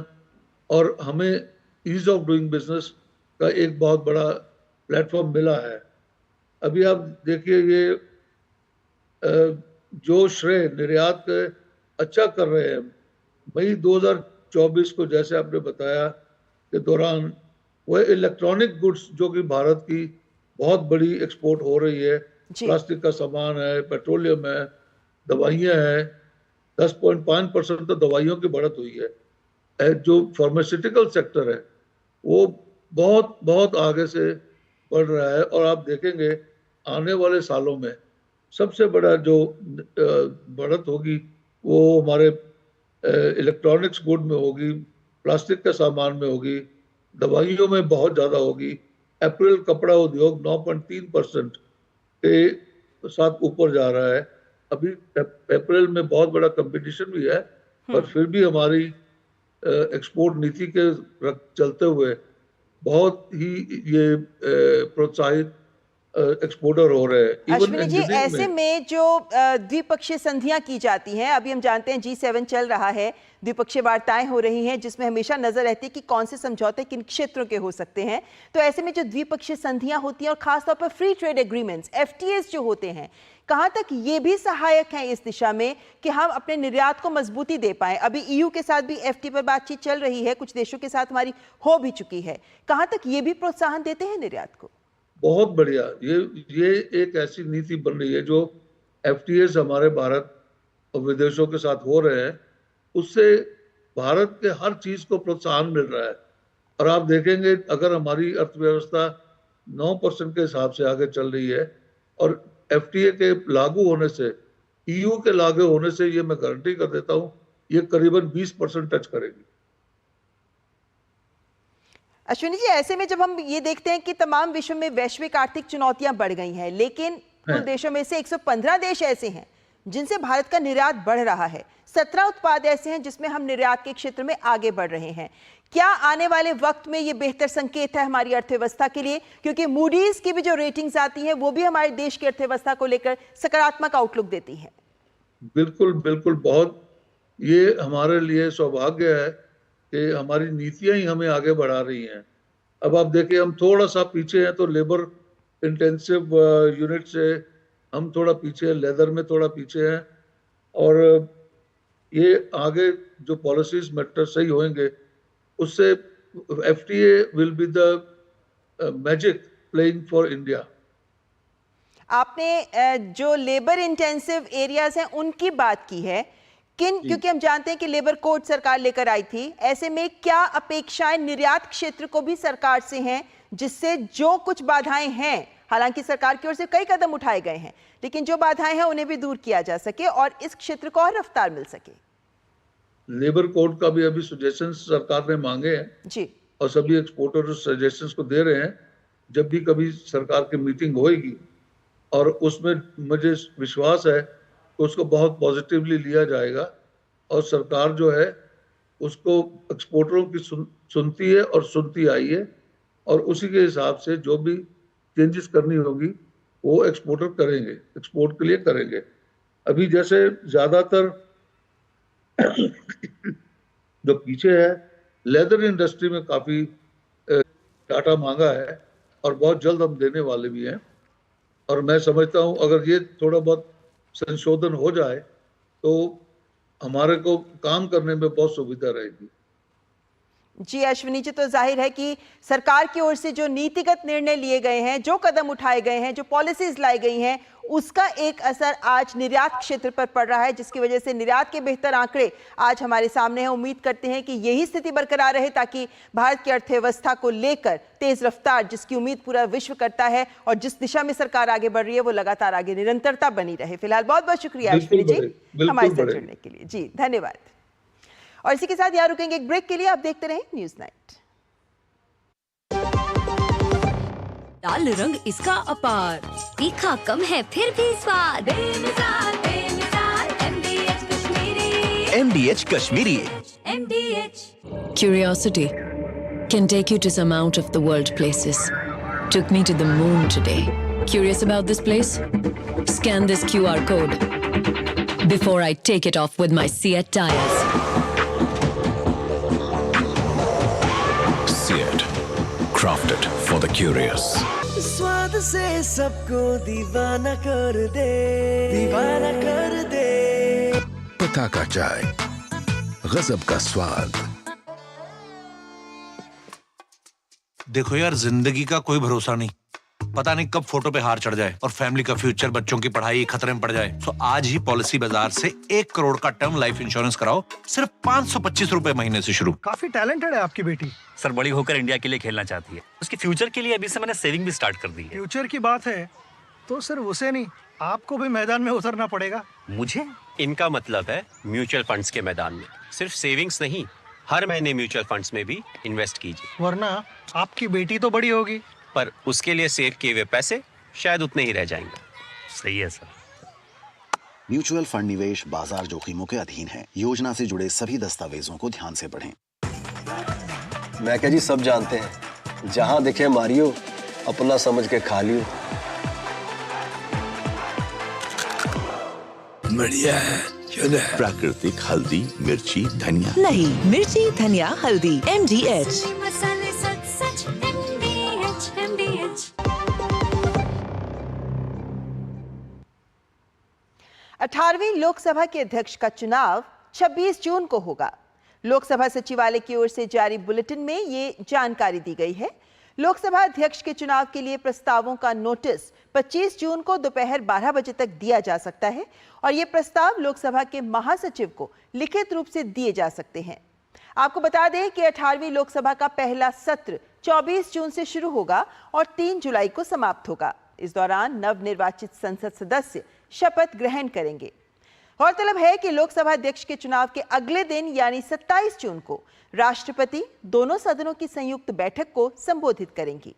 और हमें ईज ऑफ डूइंग बिजनेस का एक बहुत बड़ा प्लेटफॉर्म मिला है। अभी आप देखिए, ये जो श्रेय निर्यात अच्छा कर रहे हैं, मई 2024 को जैसे आपने बताया के दौरान वह इलेक्ट्रॉनिक गुड्स जो कि भारत की बहुत बड़ी एक्सपोर्ट हो रही है, प्लास्टिक का सामान है, पेट्रोलियम है, दवाइयाँ हैं, 10.5% तो दवाइयों की बढ़त हुई है। जो फार्मास्यूटिकल सेक्टर है वो बहुत बहुत आगे से बढ़ रहा है, और आप देखेंगे आने वाले सालों में सबसे बड़ा जो बढ़त होगी वो हमारे इलेक्ट्रॉनिक्स गुड में होगी, प्लास्टिक के सामान में होगी, दवाइयों में बहुत ज़्यादा होगी। अप्रैल कपड़ा उद्योग 9.3% के साथ ऊपर जा रहा है। अभी अप्रैल में बहुत बड़ा कंपटीशन भी है, पर फिर भी हमारी एक्सपोर्ट नीति के चलते हुए बहुत ही ये प्रोत्साहित एक्सपोर्टर हो रहे हैं। अश्विनी जी, ऐसे में जो द्विपक्षीय संधियां की जाती हैं, अभी हम जानते हैं G7 चल रहा है, द्विपक्षीय वार्ताएं हो रही हैं जिसमें हमेशा नजर रहती है कि कौन से समझौते किन क्षेत्रों के हो सकते हैं। तो ऐसे में जो द्विपक्षीय संधियां होती हैं और खासतौर पर फ्री ट्रेड एग्रीमेंट्स, FTAs जो होते हैं, कहां तक ये भी सहायक हैं इस दिशा में कि हम अपने निर्यात को मजबूती दे पाएं? अभी EU के साथ भी FTA पर बातचीत चल रही है, कुछ देशों के साथ हमारी हो भी चुकी है। कहां तक ये भी प्रोत्साहन देते हैं निर्यात को? बहुत बढ़िया। ये एक ऐसी नीति बन रही है जो FTAs हमारे भारत और विदेशों के साथ हो रहे हैं, उससे भारत के हर चीज को प्रोत्साहन मिल रहा है। और आप देखेंगे, अगर हमारी अर्थव्यवस्था 9% के हिसाब से आगे चल रही है, और FTA के लागू होने से, EU के लागू होने से, ये मैं गारंटी कर देता हूँ, ये करीबन 20% टच करेगी। अश्विनी जी, ऐसे में जब हम ये देखते हैं कि तमाम विश्व में वैश्विक आर्थिक चुनौतियां बढ़ गई हैं, लेकिन कुल देशों में से 115 देश ऐसे हैं जिनसे भारत का निर्यात बढ़ रहा है। 17 उत्पाद ऐसे हैं जिसमें हम निर्यात के क्षेत्र में आगे बढ़ रहे हैं। क्या आने वाले वक्त में ये बेहतर संकेत है हमारी अर्थव्यवस्था के लिए? क्योंकि मूडीज की भी जो रेटिंग्स आती हैं वो भी हमारे देश की अर्थव्यवस्था को लेकर सकारात्मक आउटलुक देती है। बिल्कुल बिल्कुल, बहुत ये हमारे लिए सौभाग्य है कि हमारी नीतियां ही हमें आगे बढ़ा रही हैं। अब आप देखिए, हम थोड़ा सा पीछे हैं तो लेबर इंटेंसिव यूनिट से हम थोड़ा पीछे हैं, लेदर में थोड़ा पीछे हैं, और ये आगे जो पॉलिसीज मैटर सही होंगे उससे FTA will be the magic playing for India. आपने जो लेबर इंटेंसिव एरियाज हैं उनकी बात की है, क्योंकि हम जानते हैं कि लेबर कोड सरकार लेकर आई थी, ऐसे में क्या अपेक्षाएं निर्यात क्षेत्र को भी सरकार से हैं, जिससे जो कुछ बाधाएं हैं, हालांकि सरकार की ओर से कई कदम उठाए गए हैं, लेकिन जो बाधाएं हैं उन्हें भी दूर किया जा सके और इस क्षेत्र को और रफ्तार मिल सके? लेबर कोड का भी अभी सजेशंस सरकार ने मांगे हैं जी, और सभी एक्सपोर्टर सजेशंस को दे रहे हैं। जब भी कभी सरकार की मीटिंग होएगी और उसमें मुझे विश्वास है कि उसको बहुत पॉजिटिवली लिया जाएगा और सरकार जो है उसको एक्सपोर्टरों की सुनती है और सुनती आई है, और उसी के हिसाब से जो भी चेंजेस करनी होगी वो एक्सपोर्टर करेंगे, एक्सपोर्ट के लिए करेंगे। अभी जैसे ज़्यादातर जो पीछे है, लेदर इंडस्ट्री में काफ़ी डाटा मांगा है और बहुत जल्द हम देने वाले भी हैं, और मैं समझता हूं अगर ये थोड़ा बहुत संशोधन हो जाए तो हमारे को काम करने में बहुत सुविधा रहेगी। जी अश्विनी जी, तो जाहिर है कि सरकार की ओर से जो नीतिगत निर्णय लिए गए हैं, जो कदम उठाए गए हैं, जो पॉलिसीज लाई गई हैं, उसका एक असर आज निर्यात क्षेत्र पर पड़ रहा है, जिसकी वजह से निर्यात के बेहतर आंकड़े आज हमारे सामने हैं। उम्मीद करते हैं कि यही स्थिति बरकरार रहे ताकि भारत की अर्थव्यवस्था को लेकर तेज रफ्तार, जिसकी उम्मीद पूरा विश्व करता है और जिस दिशा में सरकार आगे बढ़ रही है, वो लगातार आगे निरंतरता बनी रहे। फिलहाल बहुत बहुत शुक्रिया अश्विनी जी हमारे साथ जुड़ने के लिए। जी धन्यवाद। और इसी के साथ यहाँ रुकेंगे एक ब्रेक के लिए। आप देखते रहें न्यूज़ नाइट। लाल रंग इसका अपार, तीखा कम है फिर भी स्वाद, बेमिसाल बेमिसाल MDH Kashmiri. MDH Kashmiri. MDH Curiosity can take you to some out of the world places. Took me to the moon today. Curious about this place? Scan this QR code before I take it off with my Seat tires. Seat, crafted for the curious. स्वाद से सबको दीवाना कर दे, दीवाना कर दे। पताका चाय, गजब का स्वाद। देखो यार, जिंदगी का कोई भरोसा नहीं, पता नहीं कब फोटो पे हार चढ़ जाए और फैमिली का फ्यूचर, बच्चों की पढ़ाई खतरे में पड़ जाए। तो आज ही पॉलिसी बाजार से 1 करोड़ का टर्म लाइफ इंश्योरेंस कराओ, सिर्फ 525 रुपए महीने से शुरू। काफी टैलेंटेड है आपकी बेटी। सर, बड़ी होकर इंडिया के लिए खेलना चाहती है। उसके फ्यूचर के लिए अभी से मैंने सेविंग भी स्टार्ट कर दी है। फ्यूचर की बात है तो सिर्फ उसे नहीं, आपको भी मैदान में उतरना पड़ेगा। मुझे? इनका मतलब है म्यूचुअल फंड्स के मैदान में। सिर्फ सेविंग्स नहीं, हर महीने म्यूचुअल फंड्स में भी इन्वेस्ट कीजिए। वरना आपकी बेटी तो बड़ी होगी, पर उसके लिए सेव किए हुए पैसे शायद उतने ही रह जाएंगे। सही है सर। म्यूचुअल फंड निवेश बाजार जोखिमों के अधीन है। योजना से जुड़े सभी दस्तावेजों को ध्यान से पढ़ें। मैं क्या जी, सब जानते हैं, जहां दिखे मारियो, अपना समझ के खा लियो। बढ़िया है, प्राकृतिक हल्दी, मिर्ची, धनिया। नहीं, मिर्ची, धनिया, हल्दी, MDH। मसाले सच सच MDH। 18वीं लोकसभा के अध्यक्ष का चुनाव 26 जून को होगा। लोकसभा सचिवालय की ओर से जारी बुलेटिन में ये जानकारी दी गई है। लोकसभा अध्यक्ष के चुनाव के लिए प्रस्तावों का नोटिस 25 जून को दोपहर 12 बजे तक दिया जा सकता है और ये प्रस्ताव लोकसभा के महासचिव को लिखित रूप से दिए जा सकते हैं। आपको बता दें कि 18वीं लोकसभा का पहला सत्र 24 जून से शुरू होगा और 3 जुलाई को समाप्त होगा। इस दौरान नवनिर्वाचित संसद सदस्य शपथ ग्रहण करेंगे। गौरतलब है कि लोकसभा अध्यक्ष के चुनाव के अगले दिन यानी 27 जून को राष्ट्रपति दोनों सदनों की संयुक्त बैठक को संबोधित करेंगी।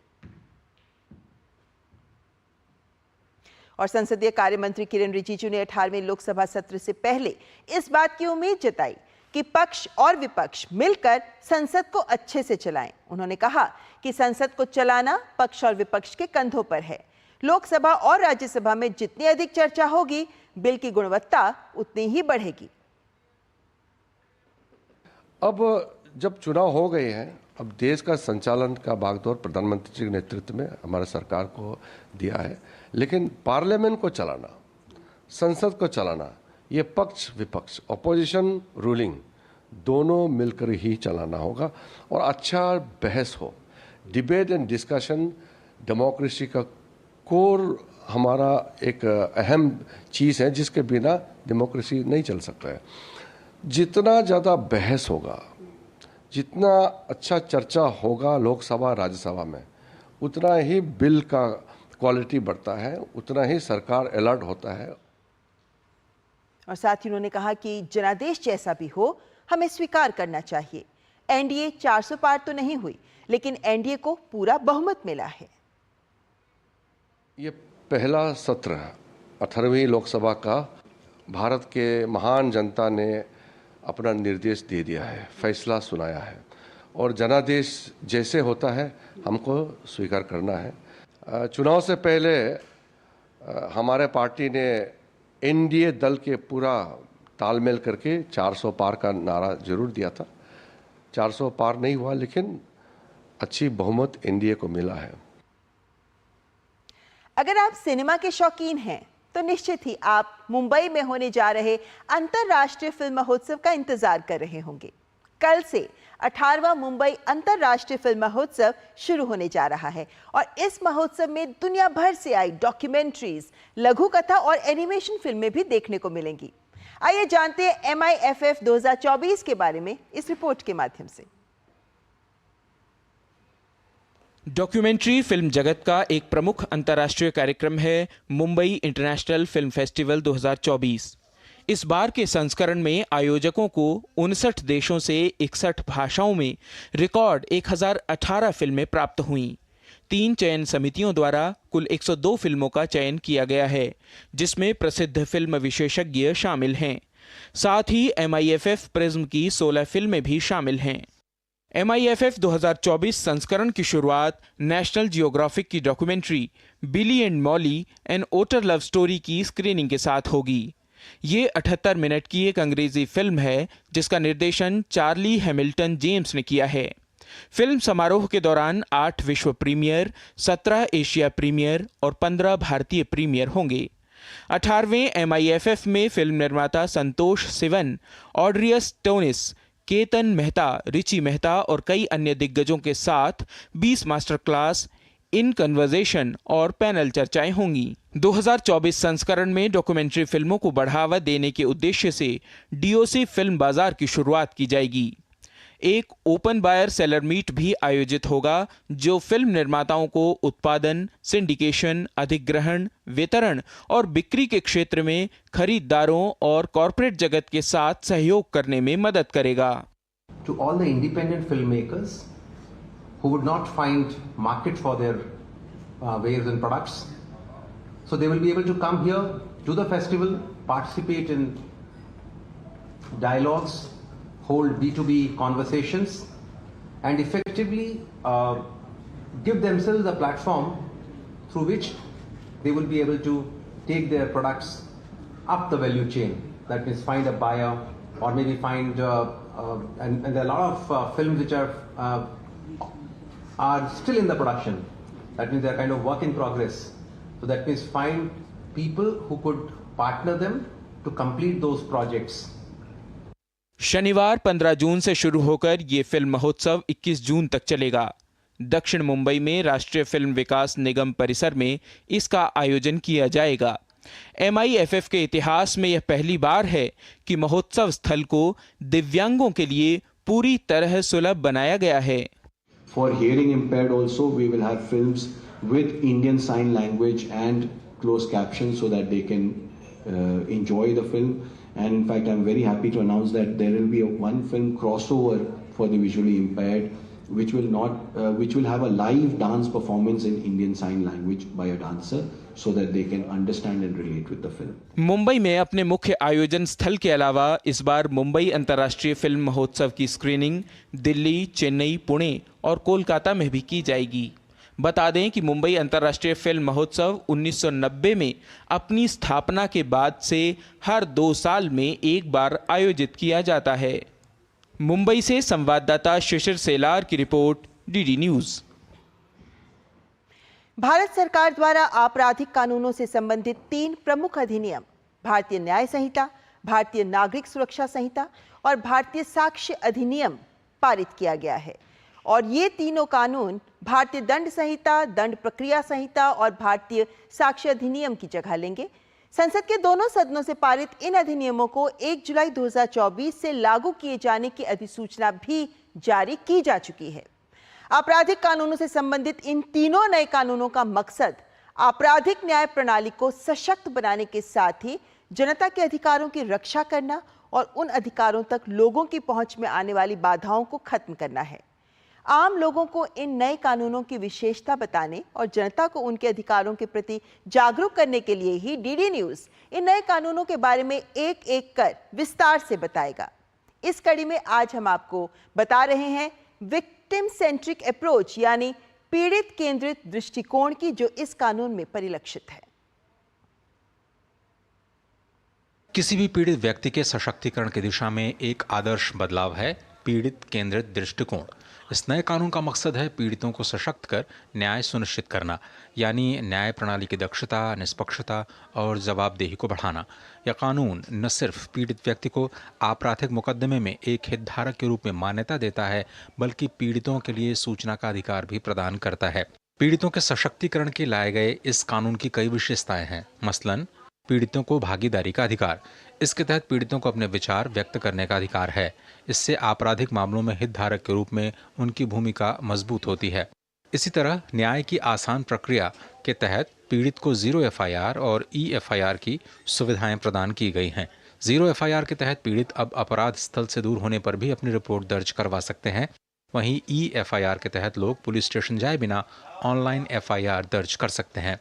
और संसदीय कार्य मंत्री किरेन रिजिजू ने 18वें लोकसभा सत्र से पहले इस बात की उम्मीद जताई कि पक्ष और विपक्ष मिलकर संसद को अच्छे से चलाएं। उन्होंने कहा कि संसद को चलाना पक्ष और विपक्ष के कंधों पर है। लोकसभा और राज्यसभा में जितनी अधिक चर्चा होगी, बिल की गुणवत्ता उतनी ही बढ़ेगी। अब जब चुनाव हो गए हैं, अब देश का संचालन का भागदौड़ प्रधानमंत्री जी के नेतृत्व में हमारे सरकार को दिया है, लेकिन पार्लियामेंट को चलाना, संसद को चलाना, ये पक्ष विपक्ष, ऑपोजिशन रूलिंग दोनों मिलकर ही चलाना होगा और अच्छा बहस हो। डिबेट एंड डिस्कशन डेमोक्रेसी का कोर हमारा एक अहम चीज़ है, जिसके बिना डेमोक्रेसी नहीं चल सकता है। जितना ज़्यादा बहस होगा, जितना अच्छा चर्चा होगा लोकसभा राज्यसभा में, उतना ही बिल का क्वालिटी बढ़ता है, उतना ही सरकार अलर्ट होता है। और साथ ही उन्होंने कहा कि जनादेश जैसा भी हो, हमें स्वीकार करना चाहिए। एनडीए 400 पार तो नहीं हुई, लेकिन एनडीए को पूरा बहुमत मिला है। ये पहला सत्र है 18वीं लोकसभा का। भारत के महान जनता ने अपना निर्देश दे दिया है, फैसला सुनाया है, और जनादेश जैसे होता है हमको स्वीकार करना है। चुनाव से पहले हमारे पार्टी ने एनडीए दल के पूरा तालमेल करके 400 पार का नारा जरूर दिया था। 400 पार नहीं हुआ, लेकिन अच्छी बहुमत एनडीए को मिला है। अगर आप सिनेमा के शौकीन हैं तो निश्चित ही आप मुंबई में होने जा रहे अंतर्राष्ट्रीय फिल्म महोत्सव का इंतजार कर रहे होंगे। कल से 18वां मुंबई अंतर्राष्ट्रीय फिल्म महोत्सव शुरू होने जा रहा है और इस महोत्सव में दुनिया भर से आई डॉक्यूमेंट्रीज, लघु कथा और एनिमेशन फिल्में भी देखने को मिलेंगी। आइए जानते हैं MIFF 2024 के बारे में इस रिपोर्ट के माध्यम से। डॉक्यूमेंट्री फिल्म जगत का एक प्रमुख अंतर्राष्ट्रीय कार्यक्रम है मुंबई इंटरनेशनल फिल्म फेस्टिवल 2024। इस बार के संस्करण में आयोजकों को 59 देशों से 61 भाषाओं में रिकॉर्ड 1018 फिल्में प्राप्त हुईं। 3 चयन समितियों द्वारा कुल 102 फिल्मों का चयन किया गया है, जिसमें प्रसिद्ध फिल्म विशेषज्ञ शामिल हैं। साथ ही MIFF प्रिज्म की 16 फिल्में भी शामिल हैं। MIFF 2024 संस्करण की शुरुआत नेशनल जियोग्राफिक की documentary Billy and Molly an otter love story की स्क्रीनिंग के साथ होगी। ये 78 मिनट की एक अंग्रेजी फिल्म है, जिसका निर्देशन चार्ली हैमिल्टन जेम्स ने किया है। फिल्म समारोह के दौरान 8 विश्व प्रीमियर, 17 एशिया प्रीमियर और 15 भारतीय प्रीमियर होंगे। 18वें MIFF में फिल्म निर्माता संतोष सिवन, ऑड्रियस टोनिस, केतन मेहता, रिची मेहता और कई अन्य दिग्गजों के साथ 20 मास्टर क्लास, इन कन्वर्सेशन और पैनल चर्चाएं होंगी। 2024 संस्करण में डॉक्यूमेंट्री फिल्मों को बढ़ावा देने के उद्देश्य से DOC फिल्म बाजार की शुरुआत की जाएगी। एक ओपन बायर सेलर मीट भी आयोजित होगा, जो फिल्म निर्माताओं को उत्पादन, सिंडिकेशन, अधिग्रहण, वितरण और बिक्री के क्षेत्र में खरीदारों और कॉरपोरेट जगत के साथ सहयोग करने में मदद करेगा। To all the independent filmmakers who would not find market for their wares and products, so they will be able to come here to the festival, participate in dialogues, hold B2B conversations, and effectively give themselves a platform through which they will be able to take their products up the value chain. That means find a buyer, or maybe find and there are a lot of films which are still in the production. That means they are kind of work in progress. So that means find people who could partner them to complete those projects. शनिवार 15 जून से शुरू होकर ये फिल्म महोत्सव 21 जून तक चलेगा। दक्षिण मुंबई में राष्ट्रीय फिल्म विकास निगम परिसर में इसका आयोजन किया जाएगा। MIFF के इतिहास में यह पहली बार है कि महोत्सव स्थल को दिव्यांगों के लिए पूरी तरह सुलभ बनाया गया है। For hearing impaired also, we will have films with Indian Sign Language and closed captions so that they can enjoy the film. And in fact, I'm very happy to announce that there will be one film crossover for the visually impaired, which will have a live dance performance in Indian Sign Language by a dancer, so that they can understand and relate with the film. Mumbai में अपने मुख्य आयोजन स्थल के अलावा इस बार मुंबई अंतर्राष्ट्रीय फिल्म महोत्सव की स्क्रीनिंग दिल्ली, चेन्नई, पुणे और कोलकाता में भी की जाएगी। बता दें कि मुंबई अंतर्राष्ट्रीय फिल्म महोत्सव 1990 में अपनी स्थापना के बाद से हर 2 साल में एक बार आयोजित किया जाता है। मुंबई से संवाददाता शिशिर सेलार की रिपोर्ट, डीडी न्यूज़। भारत सरकार द्वारा आपराधिक कानूनों से संबंधित 3 प्रमुख अधिनियम, भारतीय न्याय संहिता, भारतीय नागरिक सुरक्षा संहिता और भारतीय साक्ष्य अधिनियम पारित किया गया है। और ये तीनों कानून भारतीय दंड संहिता, दंड प्रक्रिया संहिता और भारतीय साक्ष्य अधिनियम की जगह लेंगे। संसद के दोनों सदनों से पारित इन अधिनियमों को 1 जुलाई 2024 से लागू किए जाने की अधिसूचना भी जारी की जा चुकी है। आपराधिक कानूनों से संबंधित इन तीनों नए कानूनों का मकसद आपराधिक न्याय प्रणाली को सशक्त बनाने के साथ ही जनता के अधिकारों की रक्षा करना और उन अधिकारों तक लोगों की पहुंच में आने वाली बाधाओं को खत्म करना है। आम लोगों को इन नए कानूनों की विशेषता बताने और जनता को उनके अधिकारों के प्रति जागरूक करने के लिए ही डीडी न्यूज़ इन नए कानूनों के बारे में एक-एक कर विस्तार से बताएगा। इस कड़ी में आज हम आपको बता रहे हैं विक्टिम सेंट्रिक अप्रोच यानी पीड़ित केंद्रित दृष्टिकोण की, जो इस कानून में परिलक्षित है। किसी भी पीड़ित व्यक्ति के सशक्तिकरण की दिशा में एक आदर्श बदलाव है पीड़ित केंद्रित दृष्टिकोण। इस नए कानून का मकसद है पीड़ितों को सशक्त कर न्याय सुनिश्चित करना, यानी न्याय प्रणाली की दक्षता, निष्पक्षता और जवाबदेही को बढ़ाना। यह कानून न सिर्फ पीड़ित व्यक्ति को आपराधिक मुकदमे में एक हितधारक के रूप में मान्यता देता है, बल्कि पीड़ितों के लिए सूचना का अधिकार भी प्रदान करता है। पीड़ितों के सशक्तिकरण के लाए गए इस कानून की कई विशेषताएं हैं। मसलन पीड़ितों को भागीदारी का अधिकार। इसके तहत पीड़ितों को अपने विचार व्यक्त करने का अधिकार है। इससे आपराधिक मामलों में हितधारक के रूप में उनकी भूमिका मजबूत होती है। इसी तरह न्याय की आसान प्रक्रिया के तहत पीड़ित को 0 FIR और EFIR की सुविधाएं प्रदान की गई हैं। 0 FIR के तहत पीड़ित अब अपराध स्थल से दूर होने पर भी अपनी रिपोर्ट दर्ज करवा सकते हैं। वहीं EFIR के तहत लोग पुलिस स्टेशन जाए बिना ऑनलाइन FIR दर्ज कर सकते हैं।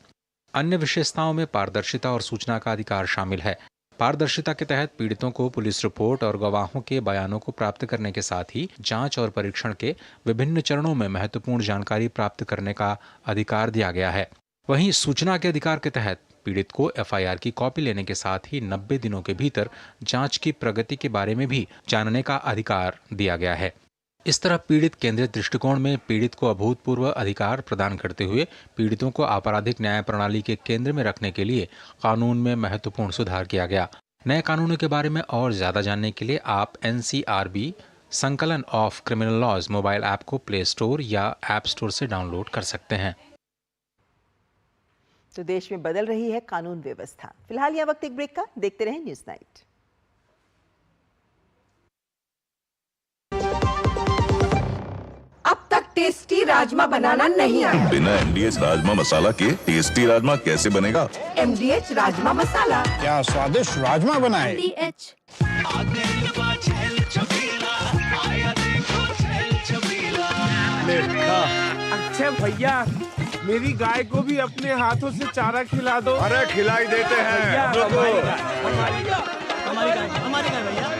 अन्य विशेषताओं में पारदर्शिता और सूचना का अधिकार शामिल है। पारदर्शिता के तहत पीड़ितों को पुलिस रिपोर्ट और गवाहों के बयानों को प्राप्त करने के साथ ही जांच और परीक्षण के विभिन्न चरणों में महत्वपूर्ण जानकारी प्राप्त करने का अधिकार दिया गया है। वहीं सूचना के अधिकार के तहत पीड़ित को FIR की कॉपी लेने के साथ ही 90 दिनों के भीतर जांच की प्रगति के बारे में भी जानने का अधिकार दिया गया है। इस तरह पीड़ित केंद्रित दृष्टिकोण में पीड़ित को अभूतपूर्व अधिकार प्रदान करते हुए पीड़ितों को आपराधिक न्याय प्रणाली के केंद्र में रखने के लिए कानून में महत्वपूर्ण सुधार किया गया। नए कानूनों के बारे में और ज्यादा जानने के लिए आप NCRB संकलन of criminal laws mobile app को प्ले स्टोर या ऐप स्टोर से डाउनलोड कर सकते हैं। तो देश में बदल रही है कानून व्यवस्था। फिलहाल यह वक्त एक ब्रेक का, देखते रहें न्यूज़ नाइट। अब तक टेस्टी राजमा बनाना नहीं आया। बिना MDH राजमा मसाला के टेस्टी राजमा कैसे बनेगा? MDH राजमा मसाला। क्या स्वादिष्ट राजमा बनाए। MDH। अच्छा भैया, मेरी गाय को भी अपने हाथों से चारा खिला दो। अरे खिलाई देते हैं। हमारी गाय भैया।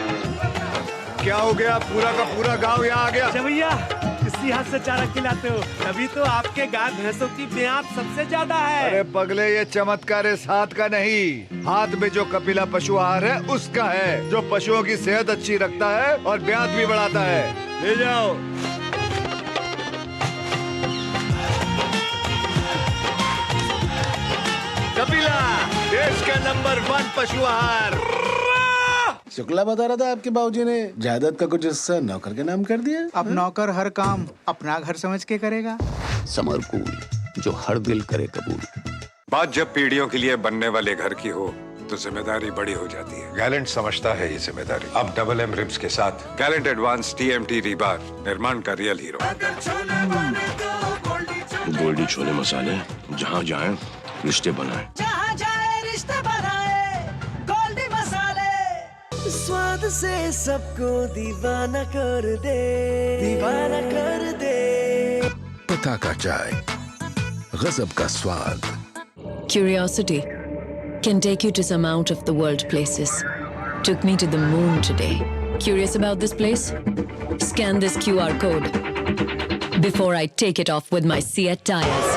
क्या हो गया, पूरा का पूरा गांव यहाँ आ गया। अच्छा भैया, इसी हाथ से चारा खिलाते हो, तभी तो आपके गाय भैंसों की ब्यात सबसे ज्यादा है। अरे पगले, ये चमत्कार इस हाथ का नहीं, हाथ में जो कपिला पशु आहार है उसका है, जो पशुओं की सेहत अच्छी रखता है और ब्यात भी बढ़ाता है। ले जाओ। कपिला, देश का नंबर 1 पशु आहार। शुक्ला बता रहा था आपके बाबूजी ने जायदाद का कुछ हिस्सा नौकर के नाम कर दिया। अब नौकर हर काम अपना घर समझ के करेगा। समरकूल, जो हर दिल करे कबूल। बात जब पीढ़ियों के लिए बनने वाले घर की हो तो जिम्मेदारी बड़ी हो जाती है। गैलेंट समझता है ये जिम्मेदारी। अब MM रिब्स के साथ गैलेंट एडवांस TMT रीबार, निर्माण का रियल हीरो। गोल्डी छोले मसाले, जहाँ जाए रिश्ते बनाए। जहाँ जाए रिश्ते बनाए, गोल्डी मसाले। स्वाद से सबको दीवाना कर दे, दीवाना कर दे। पता का चाय, गजब का स्वाद। Curiosity can take you to some out of the world places. Took me to the moon today. Curious about this place? Scan this QR code before I take it off with my Seat tires.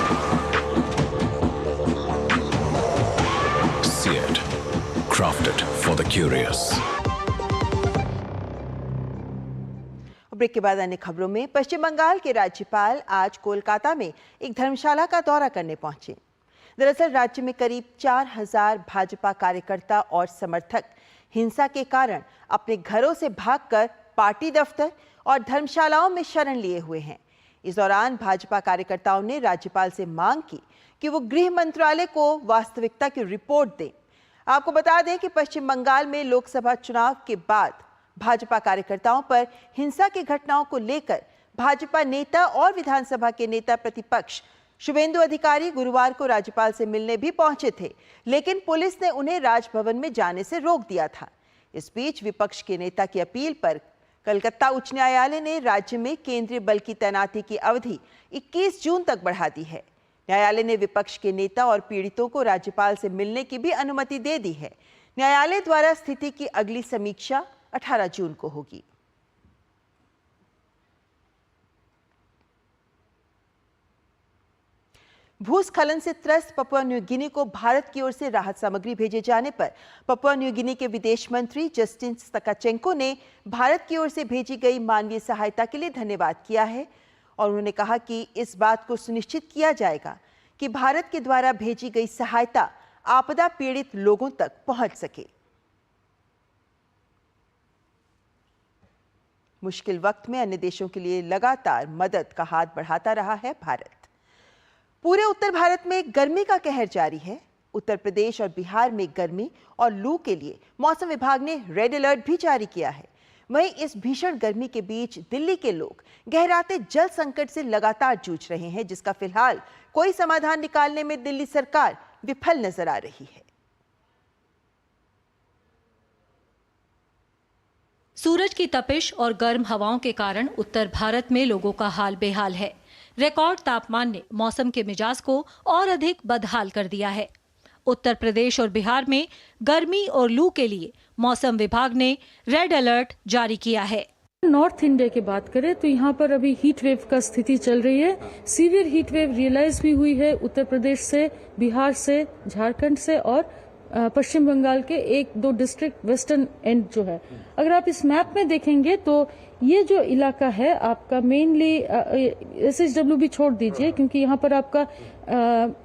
Seat, crafted for the curious. Break के बाद अन्य खबरों में, पश्चिम बंगाल के राज्यपाल आज कोलकाता में एक धर्मशाला का दौरा करने पहुंचे। दरअसल राज्य में करीब 4000 भाजपा कार्यकर्ता और समर्थक हिंसा के कारण अपने घरों से भागकर पार्टी दफ्तर और धर्मशालाओं में शरण लिए हुए हैं। इस दौरान भाजपा कार्यकर्ताओं ने राज्यपाल से मांग की कि वो गृह मंत्रालय को वास्तविकता की रिपोर्ट दें। आपको बता दें कि पश्चिम बंगाल में लोकसभा चुनाव के बाद भाजपा कार्यकर्ताओं पर हिंसा की घटनाओं को लेकर भाजपा नेता और विधानसभा के नेता प्रतिपक्ष शुभेंदु अधिकारी गुरुवार को राज्यपाल से मिलने भी पहुंचे थे, लेकिन पुलिस ने उन्हें राजभवन में जाने से रोक दिया था। इस बीच विपक्ष के नेता की अपील पर कलकत्ता उच्च न्यायालय ने राज्य में केंद्रीय बल की तैनाती की अवधि 21 जून तक बढ़ा दी है। न्यायालय ने विपक्ष के नेता और पीड़ितों को राज्यपाल से मिलने की भी अनुमति दे दी है। न्यायालय द्वारा स्थिति की अगली समीक्षा 18 जून को होगी। भूस्खलन से त्रस्त पपुआ न्यू गिनी को भारत की ओर से राहत सामग्री भेजे जाने पर पपुआ न्यू गिनी के विदेश मंत्री जस्टिन स्टकाचेंको ने भारत की ओर से भेजी गई मानवीय सहायता के लिए धन्यवाद किया है और उन्होंने कहा कि इस बात को सुनिश्चित किया जाएगा कि भारत के द्वारा भेजी गई सहायता आपदा पीड़ित लोगों तक पहुंच सके। मुश्किल वक्त में अन्य देशों के लिए लगातार मदद का हाथ बढ़ाता रहा है भारत। पूरे उत्तर भारत में गर्मी का कहर जारी है। उत्तर प्रदेश और बिहार में गर्मी और लू के लिए मौसम विभाग ने रेड अलर्ट भी जारी किया है। वहीं इस भीषण गर्मी के बीच दिल्ली के लोग गहराते जल संकट से लगातार जूझ रहे हैं, जिसका फिलहाल कोई समाधान निकालने में दिल्ली सरकार विफल नजर आ रही है। सूरज की तपिश और गर्म हवाओं के कारण उत्तर भारत में लोगों का हाल बेहाल है। रिकॉर्ड तापमान ने मौसम के मिजाज को और अधिक बदहाल कर दिया है। उत्तर प्रदेश और बिहार में गर्मी और लू के लिए मौसम विभाग ने रेड अलर्ट जारी किया है। नॉर्थ इंडिया की बात करें तो यहाँ पर अभी हीट वेव का स्थिति चल रही है। सीवियर हीट वेव रियलाइज भी हुई है उत्तर प्रदेश से, बिहार से, झारखंड से और पश्चिम बंगाल के 1-2 डिस्ट्रिक्ट वेस्टर्न एंड जो है। अगर आप इस मैप में देखेंगे तो ये जो इलाका है आपका मेनली SHW भी छोड़ दीजिए, क्योंकि यहाँ पर आपका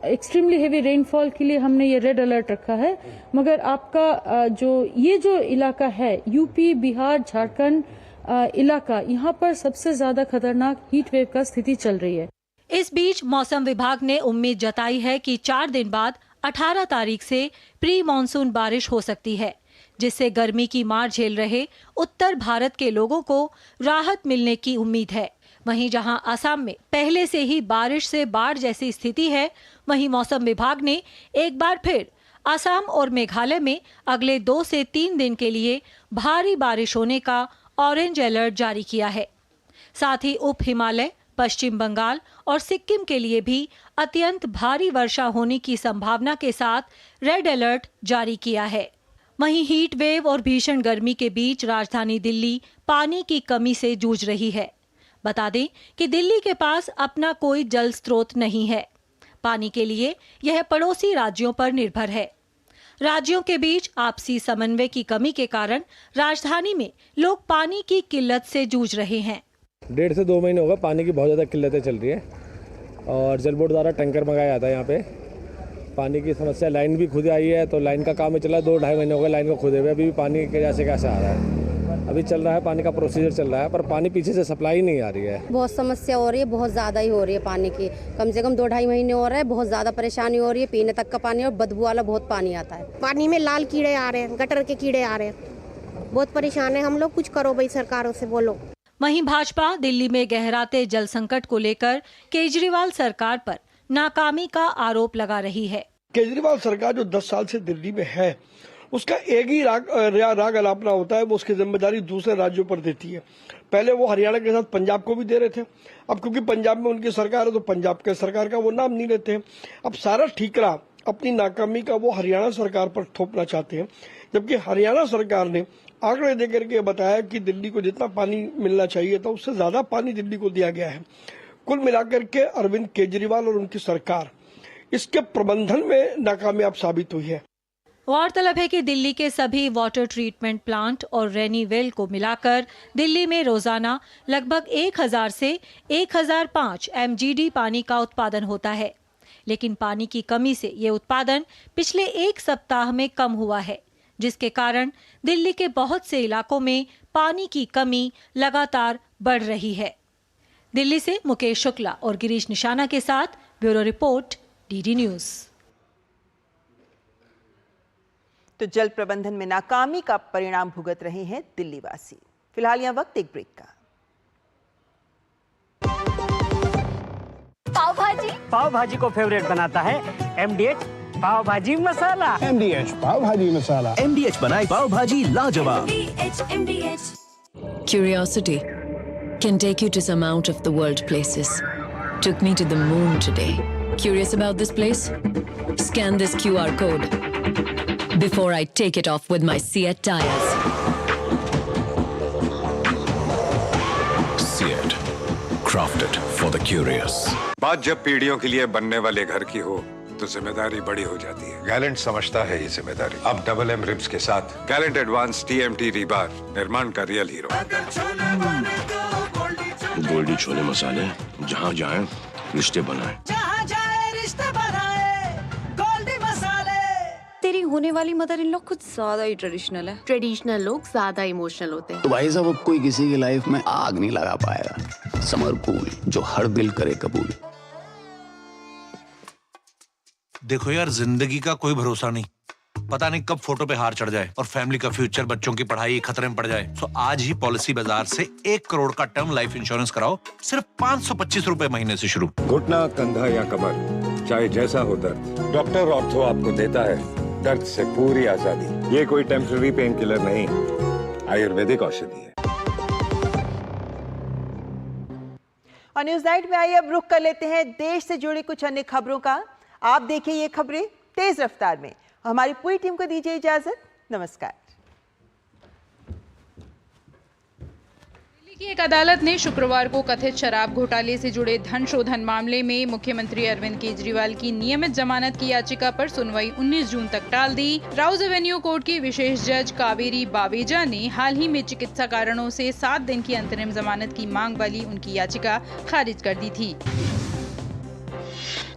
एक्सट्रीमली हेवी रेनफॉल के लिए हमने ये रेड अलर्ट रखा है। मगर आपका जो इलाका है यूपी, बिहार, झारखंड इलाका, यहाँ पर सबसे ज्यादा खतरनाक हीट वेव का स्थिति चल रही है। इस बीच मौसम विभाग ने उम्मीद जताई है कि 4 दिन बाद 18 तारीख से प्री मानसून बारिश हो सकती है, जिससे गर्मी की मार झेल रहे उत्तर भारत के लोगों को राहत मिलने की उम्मीद है। वहीं जहां असम में पहले से ही बारिश से बाढ़ जैसी स्थिति है, वहीं मौसम विभाग ने एक बार फिर असम और मेघालय में अगले 2 से 3 दिन के लिए भारी बारिश होने का ऑरेंज अलर्ट जारी किया है। साथ ही उप हिमालय, पश्चिम बंगाल और सिक्किम के लिए भी अत्यंत भारी वर्षा होने की संभावना के साथ रेड अलर्ट जारी किया है। वहीं हीट वेव और भीषण गर्मी के बीच राजधानी दिल्ली पानी की कमी से जूझ रही है। बता दें कि दिल्ली के पास अपना कोई जल स्रोत नहीं है। पानी के लिए यह पड़ोसी राज्यों पर निर्भर है। राज्यों के बीच आपसी समन्वय की कमी के कारण राजधानी में लोग पानी की किल्लत से जूझ रहे हैं। 1.5 से 2 महीने होगा पानी की बहुत ज़्यादा किल्लतें चल रही है और जल बोर्ड द्वारा टैंकर मंगाया जाता है। यहाँ पे पानी की समस्या, लाइन भी खुद आई है तो लाइन का काम ही चला, 2-2.5 महीने हो गए लाइन को खुदे हुए, अभी भी पानी कैसे आ रहा है। अभी चल रहा है, पानी का प्रोसीजर चल रहा है, पर पानी पीछे से सप्लाई नहीं आ रही है। बहुत समस्या हो रही है, बहुत ज़्यादा ही हो रही है पानी की। कम से कम 2-2.5 महीने हो रहा है, बहुत ज़्यादा परेशानी हो रही है। पीने तक का पानी और बदबू वाला बहुत पानी आता है। पानी में लाल कीड़े आ रहे हैं, गटर के कीड़े आ रहे हैं, बहुत परेशान है हम लोग। कुछ करो भाई, सरकारों से बोलो। वहीं भाजपा दिल्ली में गहराते जल संकट को लेकर केजरीवाल सरकार पर नाकामी का आरोप लगा रही है। केजरीवाल सरकार जो 10 साल से दिल्ली में है उसका एक ही राग अलापना होता है, वो उसकी जिम्मेदारी दूसरे राज्यों पर देती है। पहले वो हरियाणा के साथ पंजाब को भी दे रहे थे, अब क्योंकि पंजाब में उनकी सरकार है तो पंजाब के सरकार का वो नाम नहीं लेते हैं। अब सारा ठीकरा अपनी नाकामी का वो हरियाणा सरकार पर थोपना चाहते हैं, जबकि हरियाणा सरकार ने आंकड़े देकर के बताया कि दिल्ली को जितना पानी मिलना चाहिए था उससे ज्यादा पानी दिल्ली को दिया गया है। कुल मिलाकर के अरविंद केजरीवाल और उनकी सरकार इसके प्रबंधन में नाकामयाब साबित हुई है। गौरतलब है कि दिल्ली के सभी वाटर ट्रीटमेंट प्लांट और रेनी वेल को मिलाकर दिल्ली में रोजाना लगभग 1000 से 1005 MGD पानी का उत्पादन होता है, लेकिन पानी की कमी से ये उत्पादन पिछले एक सप्ताह में कम हुआ है, जिसके कारण दिल्ली के बहुत से इलाकों में पानी की कमी लगातार बढ़ रही है। दिल्ली से मुकेश शुक्ला और गिरीश निशाना के साथ ब्यूरो रिपोर्ट, DD न्यूज। तो जल प्रबंधन में नाकामी का परिणाम भुगत रहे हैं दिल्ली वासी। फिलहाल यह वक्त एक ब्रेक का। पाव भाजी को फेवरेट बनाता है MDH पाव भाजी मसाला। MDH पाव भाजी मसाला। MDH बनाए पाव भाजी लाजवाब। Curiosity can take you to some out of the world places. Took me to the moon today. Curious about this place? Scan this QR code before I take it off with my Seat tires. Seat, crafted for the curious. बात जब पीढ़ियों के लिए बनने वाले घर की हो तो जिम्मेदारी बड़ी हो जाती है। गैलेंट समझता है ये जिम्मेदारी। अब डबल M रिब्स के साथ गैलेंट एडवांस TMT रीबार निर्माण का रियल हीरो। गोल्डी छोले मसाले, जहाँ जाए रिश्ते बनाए। जहाँ जाए रिश्ते बनाए, गोल्डी मसाले। तेरी होने वाली मदर इन लॉ कुछ ज्यादा ही ट्रेडिशनल है। ट्रेडिशनल लोग ज्यादा इमोशनल होते हैं। तो भाई साहब, अब कोई किसी की लाइफ में आग नहीं लगा पाएगा। समर कूल, जो हर दिल करे कबूल। देखो यार, जिंदगी का कोई भरोसा नहीं, पता नहीं कब फोटो पे हार चढ़ जाए और फैमिली का फ्यूचर, बच्चों की पढ़ाई खतरे में पड़ जाए। तो आज ही पॉलिसी बाजार से 1 करोड़ का टर्म लाइफ इंश्योरेंस कराओ, सिर्फ 525 रुपए महीने से शुरू। घुटना, कंधा या कमर, चाहे जैसा हो दर्द, डॉक्टर ऑर्थो आपको देता है दर्द से पूरी आजादी। ये कोई टेम्पररी पेन किलर नहीं, आयुर्वेदिक औषधि है। और न्यूज नाइट में आइए अब रुख कर लेते हैं देश से जुड़ी कुछ अन्य खबरों का। आप देखिए ये खबरें तेज रफ्तार में। हमारी पूरी टीम को दीजिए इजाजत। नमस्कार। दिल्ली की एक अदालत ने शुक्रवार को कथित शराब घोटाले से जुड़े धन शोधन मामले में मुख्यमंत्री अरविंद केजरीवाल की नियमित जमानत की याचिका पर सुनवाई 19 जून तक टाल दी। राउज एवेन्यू कोर्ट की विशेष जज कावेरी बावेजा ने हाल ही में चिकित्सा कारणों से 7 दिन की अंतरिम जमानत की मांग वाली उनकी याचिका खारिज कर दी थी।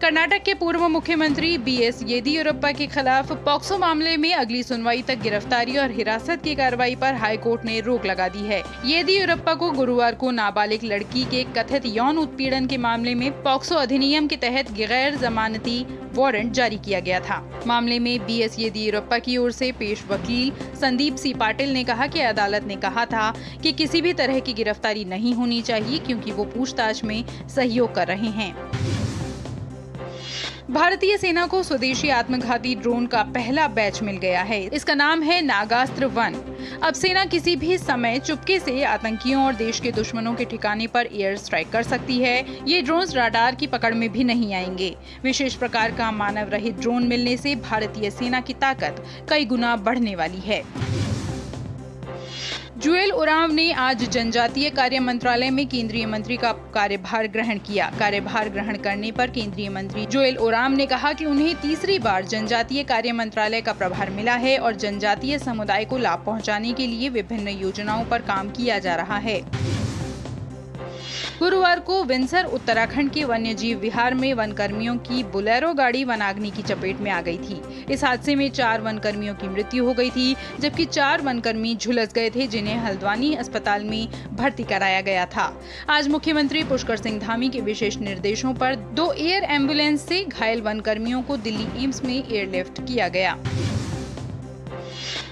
कर्नाटक के पूर्व मुख्यमंत्री BS येदियुरप्पा के खिलाफ पॉक्सो मामले में अगली सुनवाई तक गिरफ्तारी और हिरासत की कार्रवाई पर हाईकोर्ट ने रोक लगा दी है। येदियुरप्पा को गुरुवार को नाबालिग लड़की के कथित यौन उत्पीड़न के मामले में पॉक्सो अधिनियम के तहत गैर जमानती वारंट जारी किया गया था। मामले में BS येदियुरप्पा की ओर से पेश वकील संदीप C पाटिल ने कहा कि अदालत ने कहा था कि किसी भी तरह की गिरफ्तारी नहीं होनी चाहिए क्योंकि वो पूछताछ में सहयोग कर रहे हैं। भारतीय सेना को स्वदेशी आत्मघाती ड्रोन का पहला बैच मिल गया है। इसका नाम है नागास्त्र 1। अब सेना किसी भी समय चुपके से आतंकियों और देश के दुश्मनों के ठिकाने पर एयर स्ट्राइक कर सकती है। ये ड्रोन्स राडार की पकड़ में भी नहीं आएंगे। विशेष प्रकार का मानव रहित ड्रोन मिलने से भारतीय सेना की ताकत कई गुना बढ़ने वाली है। जुएल ओराम ने आज जनजातीय कार्य मंत्रालय में केंद्रीय मंत्री का कार्यभार ग्रहण किया। कार्यभार ग्रहण करने पर केंद्रीय मंत्री जुएल ओराम ने कहा कि उन्हें तीसरी बार जनजातीय कार्य मंत्रालय का प्रभार मिला है और जनजातीय समुदाय को लाभ पहुंचाने के लिए विभिन्न योजनाओं पर काम किया जा रहा है। गुरुवार को विंसर उत्तराखंड के वन्यजीव विहार में वनकर्मियों की बोलेरो गाड़ी वनाग्नि की चपेट में आ गई थी। इस हादसे में 4 वनकर्मियों की मृत्यु हो गई थी, जबकि 4 वनकर्मी झुलस गए थे जिन्हें हल्द्वानी अस्पताल में भर्ती कराया गया था। आज मुख्यमंत्री पुष्कर सिंह धामी के विशेष निर्देशों पर 2 एयर एम्बुलेंस से घायल वनकर्मियों को दिल्ली एम्स में एयरलिफ्ट किया गया।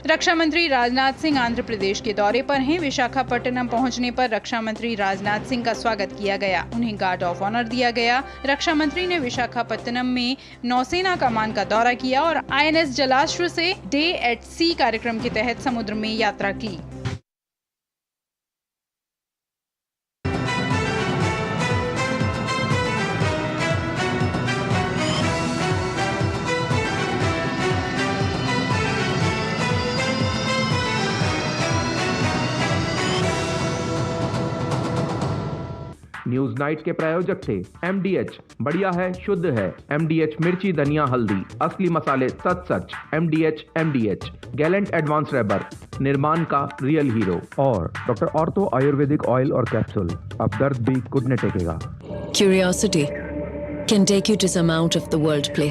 रक्षा मंत्री राजनाथ सिंह आंध्र प्रदेश के दौरे पर हैं। विशाखापट्टनम पहुंचने पर रक्षा मंत्री राजनाथ सिंह का स्वागत किया गया, उन्हें गार्ड ऑफ ऑनर दिया गया। रक्षा मंत्री ने विशाखापट्टनम में नौसेना कमान का दौरा किया और INS जलाश्व से डे एट सी कार्यक्रम के तहत समुद्र में यात्रा की। न्यूज नाइट के प्रायोजक थे MDH, बढ़िया है, शुद्ध है। MDH मिर्ची, धनिया, हल्दी, असली मसाले, सच। MDH गैलेंट एडवांस रबर, निर्माण का रियल हीरो। और डॉक्टर ऑर्थो आयुर्वेदिक ऑयल और कैप्सूल, अब दर्द भी घुटने टेकेगा। Curiosity can take you to some out of the world place.